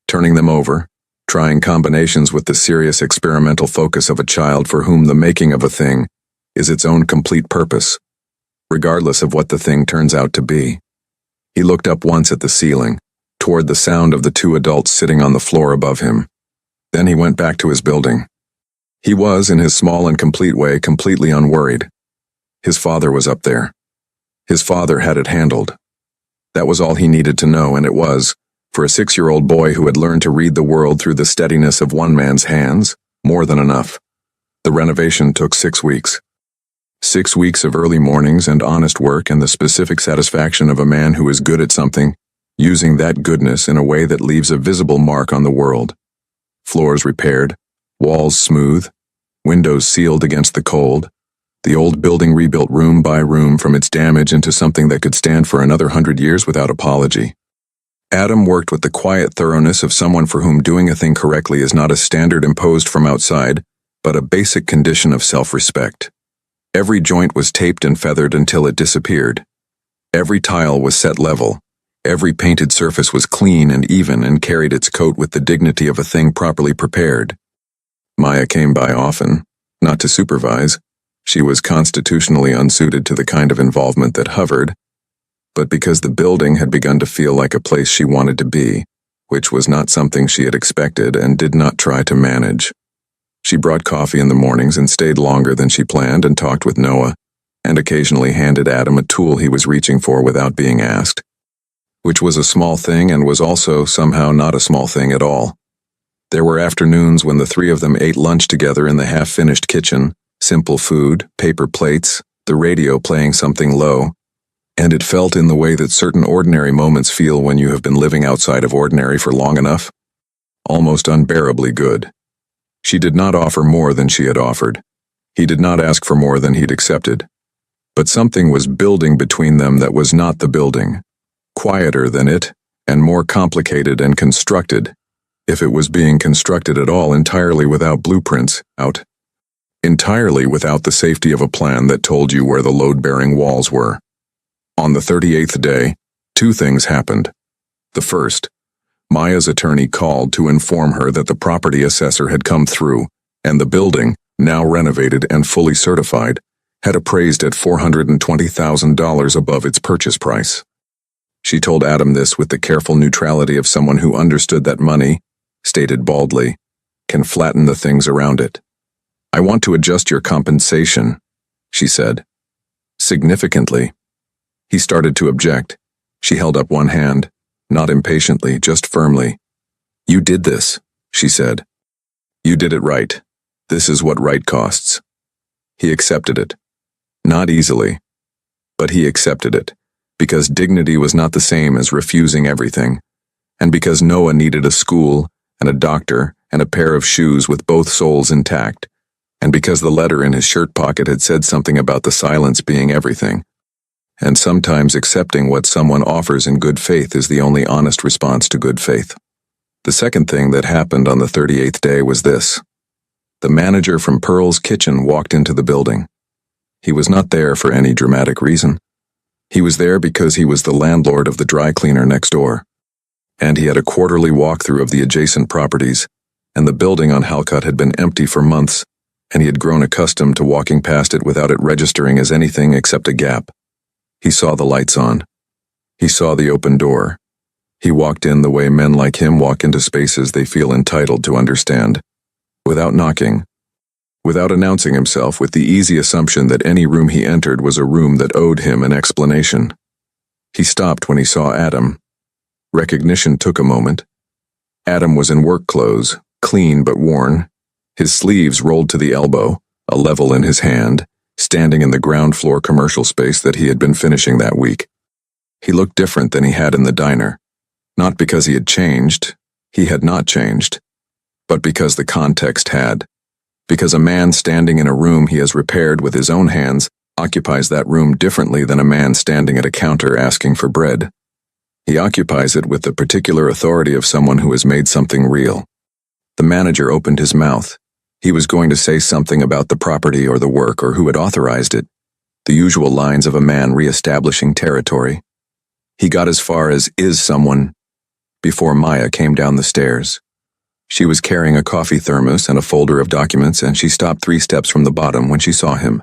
turning them over, trying combinations with the serious experimental focus of a child for whom the making of a thing is its own complete purpose, regardless of what the thing turns out to be. He looked up once at the ceiling, toward the sound of the two adults sitting on the floor above him. Then he went back to his building. He was, in his small and complete way, completely unworried. His father was up there. His father had it handled. That was all he needed to know, and it was, for a 6-year-old boy who had learned to read the world through the steadiness of one man's hands, more than enough. The renovation took 6 weeks. 6 weeks of early mornings and honest work and the specific satisfaction of a man who is good at something, using that goodness in a way that leaves a visible mark on the world. Floors repaired, walls smooth, windows sealed against the cold, the old building rebuilt room by room from its damage into something that could stand for another 100 years without apology. Adam worked with the quiet thoroughness of someone for whom doing a thing correctly is not a standard imposed from outside, but a basic condition of self-respect. Every joint was taped and feathered until it disappeared. Every tile was set level. Every painted surface was clean and even and carried its coat with the dignity of a thing properly prepared. Maya came by often, not to supervise. She was constitutionally unsuited to the kind of involvement that hovered, but because the building had begun to feel like a place she wanted to be, which was not something she had expected and did not try to manage. She brought coffee in the mornings and stayed longer than she planned and talked with Noah, and occasionally handed Adam a tool he was reaching for without being asked, which was a small thing and was also somehow not a small thing at all. There were afternoons when the three of them ate lunch together in the half-finished kitchen, simple food, paper plates, the radio playing something low, and it felt in the way that certain ordinary moments feel when you have been living outside of ordinary for long enough. Almost unbearably good. She did not offer more than she had offered. He did not ask for more than he'd accepted. But something was building between them that was not the building. Quieter than it, and more complicated and constructed, if it was being constructed at all entirely without blueprints, entirely without the safety of a plan that told you where the load-bearing walls were. On the 38th day, 2 things happened. The first, Maya's attorney called to inform her that the property assessor had come through, and the building, now renovated and fully certified, had appraised at $420,000 above its purchase price. She told Adam this with the careful neutrality of someone who understood that money, stated baldly, can flatten the things around it. I want to adjust your compensation, she said. Significantly. He started to object. She held up one hand, not impatiently, just firmly. You did this, she said. You did it right. This is what right costs. He accepted it. Not easily. But he accepted it, because dignity was not the same as refusing everything, and because Noah needed a school, and a doctor, and a pair of shoes with both soles intact, and because the letter in his shirt pocket had said something about the silence being everything. And sometimes accepting what someone offers in good faith is the only honest response to good faith. The second thing that happened on the 38th day was this. The manager from Pearl's Kitchen walked into the building. He was not there for any dramatic reason. He was there because he was the landlord of the dry cleaner next door. And he had a quarterly walkthrough of the adjacent properties, and the building on Halcutt had been empty for months, and he had grown accustomed to walking past it without it registering as anything except a gap. He saw the lights on. He saw the open door. He walked in the way men like him walk into spaces they feel entitled to understand. Without knocking. without announcing himself, with the easy assumption that any room he entered was a room that owed him an explanation. He stopped when he saw Adam. Recognition took a moment. Adam was in work clothes, clean but worn, his sleeves rolled to the elbow, a level in his hand, standing in the ground floor commercial space that he had been finishing that week. He looked different than he had in the diner, not because he had changed, he had not changed, but because the context had. Because a man standing in a room he has repaired with his own hands occupies that room differently than a man standing at a counter asking for bread. He occupies it with the particular authority of someone who has made something real. The manager opened his mouth. He was going to say something about the property or the work or who had authorized it, the usual lines of a man re-establishing territory. He got as far as "is someone" before Maya came down the stairs. She was carrying a coffee thermos and a folder of documents, and she stopped 3 steps from the bottom when she saw him.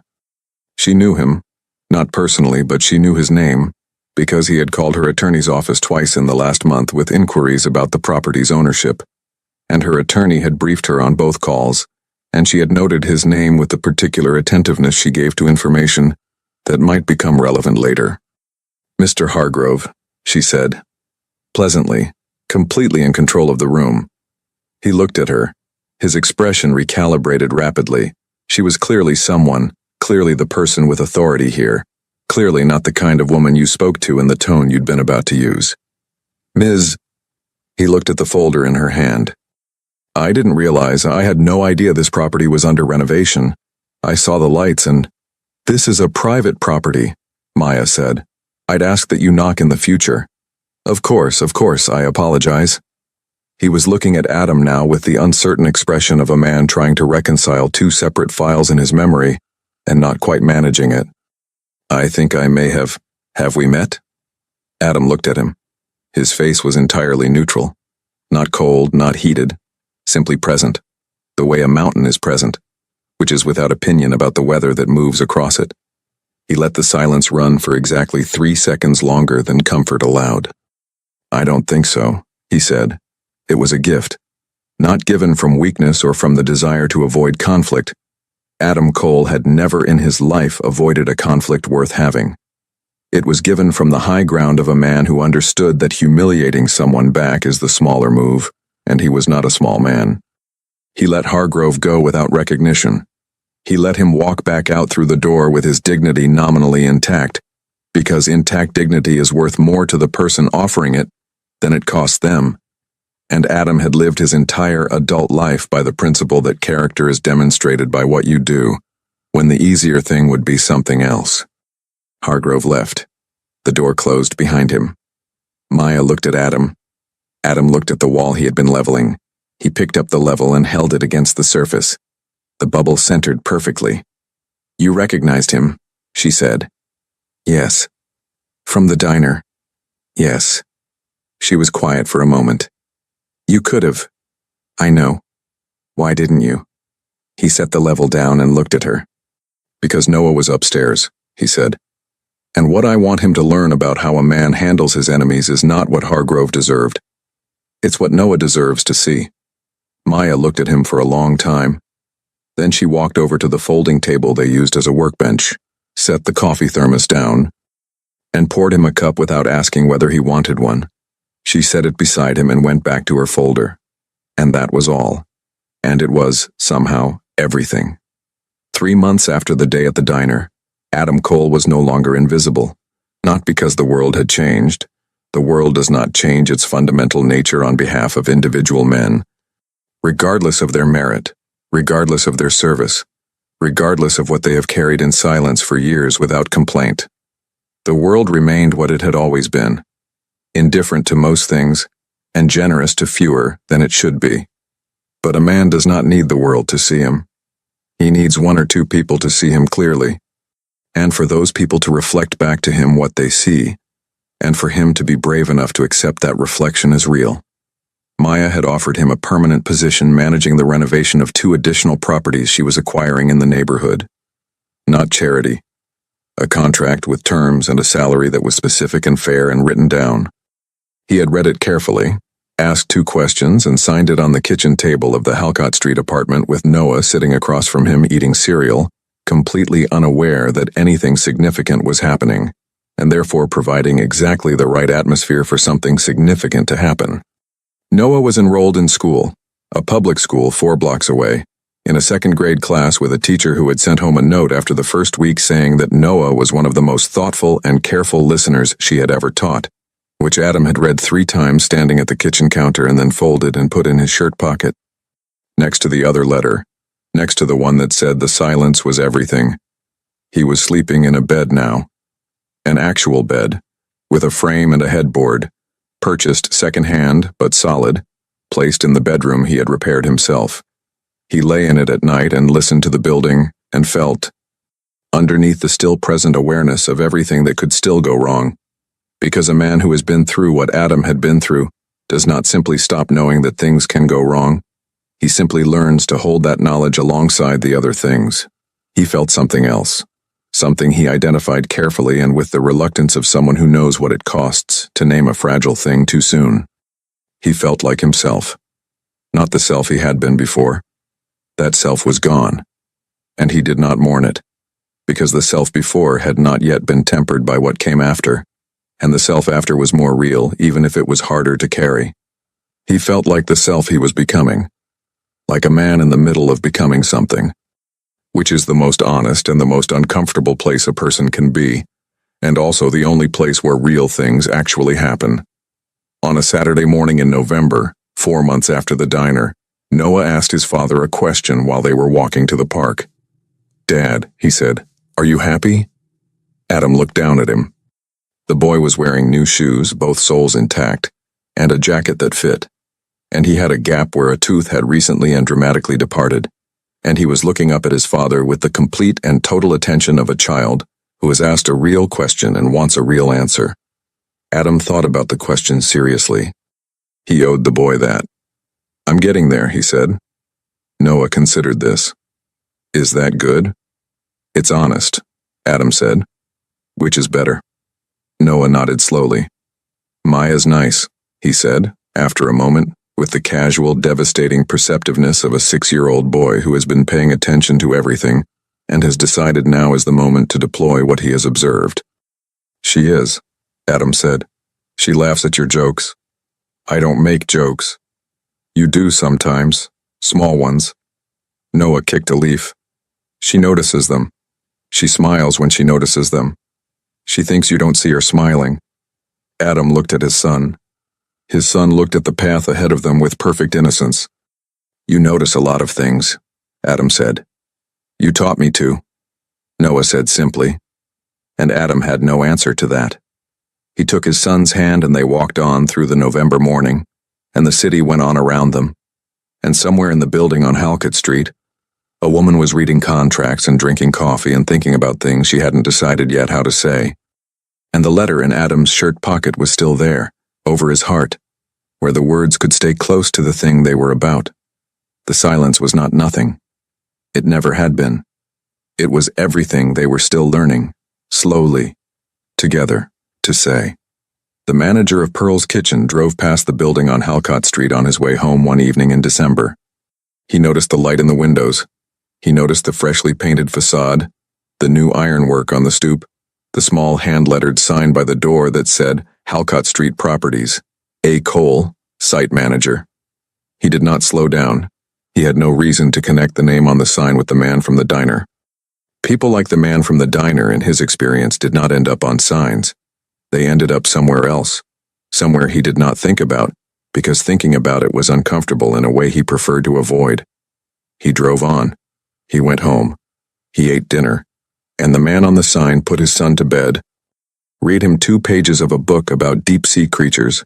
She knew him, not personally, but she knew his name, because he had called her attorney's office twice in the last month with inquiries about the property's ownership, and her attorney had briefed her on both calls, and she had noted his name with the particular attentiveness she gave to information that might become relevant later. "Mr. Hargrove," she said, pleasantly, completely in control of the room. He looked at her. His expression recalibrated rapidly. She was clearly someone, clearly the person with authority here, clearly not the kind of woman you spoke to in the tone you'd been about to use. "Ms." He looked at the folder in her hand. "I didn't realize, I had no idea this property was under renovation. I saw the lights and—" "This is a private property," Maya said. "I'd ask that you knock in the future." Of course, I apologize." He was looking at Adam now with the uncertain expression of a man trying to reconcile 2 separate files in his memory and not quite managing it. "I think I may have. Have we met?" Adam looked at him. His face was entirely neutral. Not cold, not heated. Simply present. The way a mountain is present, which is without opinion about the weather that moves across it. He let the silence run for exactly 3 seconds longer than comfort allowed. "I don't think so," he said. It was a gift. Not given from weakness or from the desire to avoid conflict. Adam Cole had never in his life avoided a conflict worth having. It was given from the high ground of a man who understood that humiliating someone back is the smaller move, and he was not a small man. He let Hargrove go without recognition. He let him walk back out through the door with his dignity nominally intact, because intact dignity is worth more to the person offering it than it costs them. And Adam had lived his entire adult life by the principle that character is demonstrated by what you do, when the easier thing would be something else. Hargrove left. The door closed behind him. Maya looked at Adam. Adam looked at the wall he had been leveling. He picked up the level and held it against the surface. The bubble centered perfectly. "You recognized him," she said. "Yes." "From the diner?" "Yes." She was quiet for a moment. "You could have." "I know. Why didn't you?" He set the level down and looked at her. "Because Noah was upstairs," he said. "And what I want him to learn about how a man handles his enemies is not what Hargrove deserved. It's what Noah deserves to see." Maya looked at him for a long time. Then she walked over to the folding table they used as a workbench, set the coffee thermos down, and poured him a cup without asking whether he wanted one. She set it beside him and went back to her folder. And that was all. And it was, somehow, everything. 3 months after the day at the diner, Adam Cole was no longer invisible. Not because the world had changed. The world does not change its fundamental nature on behalf of individual men. Regardless of their merit, regardless of their service, regardless of what they have carried in silence for years without complaint. The world remained what it had always been. Indifferent to most things, and generous to fewer than it should be. But a man does not need the world to see him. He needs 1 or 2 people to see him clearly, and for those people to reflect back to him what they see, and for him to be brave enough to accept that reflection as real. Maya had offered him a permanent position managing the renovation of 2 additional properties she was acquiring in the neighborhood. Not charity. A contract with terms and a salary that was specific and fair and written down. He had read it carefully, asked 2 questions, and signed it on the kitchen table of the Halcott Street apartment with Noah sitting across from him eating cereal, completely unaware that anything significant was happening, and therefore providing exactly the right atmosphere for something significant to happen. Noah was enrolled in school, a public school 4 blocks away, in a 2nd grade class with a teacher who had sent home a note after the first week saying that Noah was one of the most thoughtful and careful listeners she had ever taught, which Adam had read 3 times standing at the kitchen counter and then folded and put in his shirt pocket. Next to the other letter, next to the one that said the silence was everything, he was sleeping in a bed now. An actual bed, with a frame and a headboard, purchased second-hand but solid, placed in the bedroom he had repaired himself. He lay in it at night and listened to the building and felt, underneath the still-present awareness of everything that could still go wrong, because a man who has been through what Adam had been through does not simply stop knowing that things can go wrong. He simply learns to hold that knowledge alongside the other things. He felt something else, something he identified carefully and with the reluctance of someone who knows what it costs to name a fragile thing too soon. He felt like himself, not the self he had been before. That self was gone, and he did not mourn it, because the self before had not yet been tempered by what came after, and the self after was more real, even if it was harder to carry. He felt like the self he was becoming, like a man in the middle of becoming something, which is the most honest and the most uncomfortable place a person can be, and also the only place where real things actually happen. On a Saturday morning in November, 4 months after the diner, Noah asked his father a question while they were walking to the park. "Dad," he said, "are you happy?" Adam looked down at him. The boy was wearing new shoes, both soles intact, and a jacket that fit, and he had a gap where a tooth had recently and dramatically departed, and he was looking up at his father with the complete and total attention of a child who has asked a real question and wants a real answer. Adam thought about the question seriously. He owed the boy that. "I'm getting there," he said. Noah considered this. "Is that good?" "It's honest," Adam said. "Which is better?" Noah nodded slowly. "Maya's nice," he said, after a moment, with the casual, devastating perceptiveness of a 6-year-old boy who has been paying attention to everything and has decided now is the moment to deploy what he has observed. "She is," Adam said. "She laughs at your jokes." "I don't make jokes." "You do sometimes, small ones." Noah kicked a leaf. "She notices them. She smiles when she notices them. She thinks you don't see her smiling." Adam looked at his son. His son looked at the path ahead of them with perfect innocence. "You notice a lot of things," Adam said. "You taught me to," Noah said simply. And Adam had no answer to that. He took his son's hand and they walked on through the November morning, and the city went on around them. And somewhere in the building on Halcott Street, a woman was reading contracts and drinking coffee and thinking about things she hadn't decided yet how to say. And the letter in Adam's shirt pocket was still there, over his heart, where the words could stay close to the thing they were about. The silence was not nothing. It never had been. It was everything they were still learning, slowly, together, to say. The manager of Pearl's Kitchen drove past the building on Halcott Street on his way home one evening in December. He noticed the light in the windows. He noticed the freshly painted facade, the new ironwork on the stoop, the small hand-lettered sign by the door that said Halcott Street Properties, A. Cole, Site Manager. He did not slow down. He had no reason to connect the name on the sign with the man from the diner. People like the man from the diner, in his experience, did not end up on signs. They ended up somewhere else, somewhere he did not think about, because thinking about it was uncomfortable in a way he preferred to avoid. He drove on. He went home. He ate dinner. And the man on the sign put his son to bed, read him 2 pages of a book about deep-sea creatures,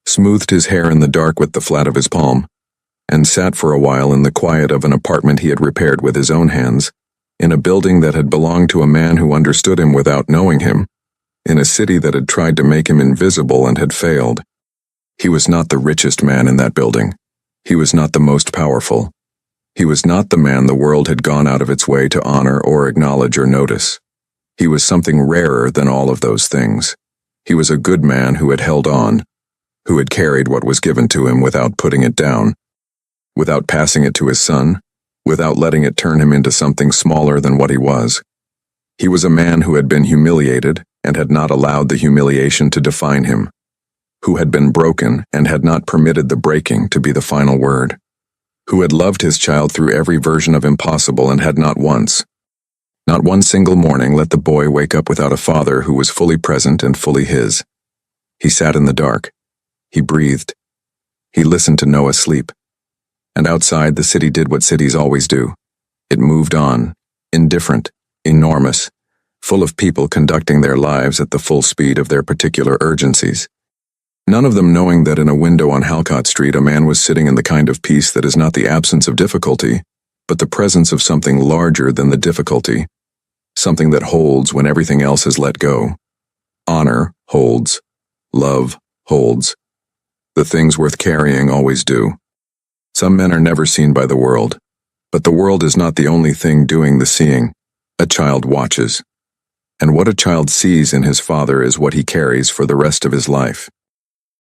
smoothed his hair in the dark with the flat of his palm, and sat for a while in the quiet of an apartment he had repaired with his own hands, in a building that had belonged to a man who understood him without knowing him, in a city that had tried to make him invisible and had failed. He was not the richest man in that building. He was not the most powerful. He was not the man the world had gone out of its way to honor or acknowledge or notice. He was something rarer than all of those things. He was a good man who had held on, who had carried what was given to him without putting it down, without passing it to his son, without letting it turn him into something smaller than what he was. He was a man who had been humiliated and had not allowed the humiliation to define him, who had been broken and had not permitted the breaking to be the final word, who had loved his child through every version of impossible and had not once, not one single morning, let the boy wake up without a father who was fully present and fully his. He sat in the dark. He breathed. He listened to Noah sleep. And outside, the city did what cities always do. It moved on, indifferent, enormous, full of people conducting their lives at the full speed of their particular urgencies. None of them knowing that in a window on Halcott Street a man was sitting in the kind of peace that is not the absence of difficulty, but the presence of something larger than the difficulty, something that holds when everything else is let go. Honor holds. Love holds. The things worth carrying always do. Some men are never seen by the world, but the world is not the only thing doing the seeing. A child watches. And what a child sees in his father is what he carries for the rest of his life.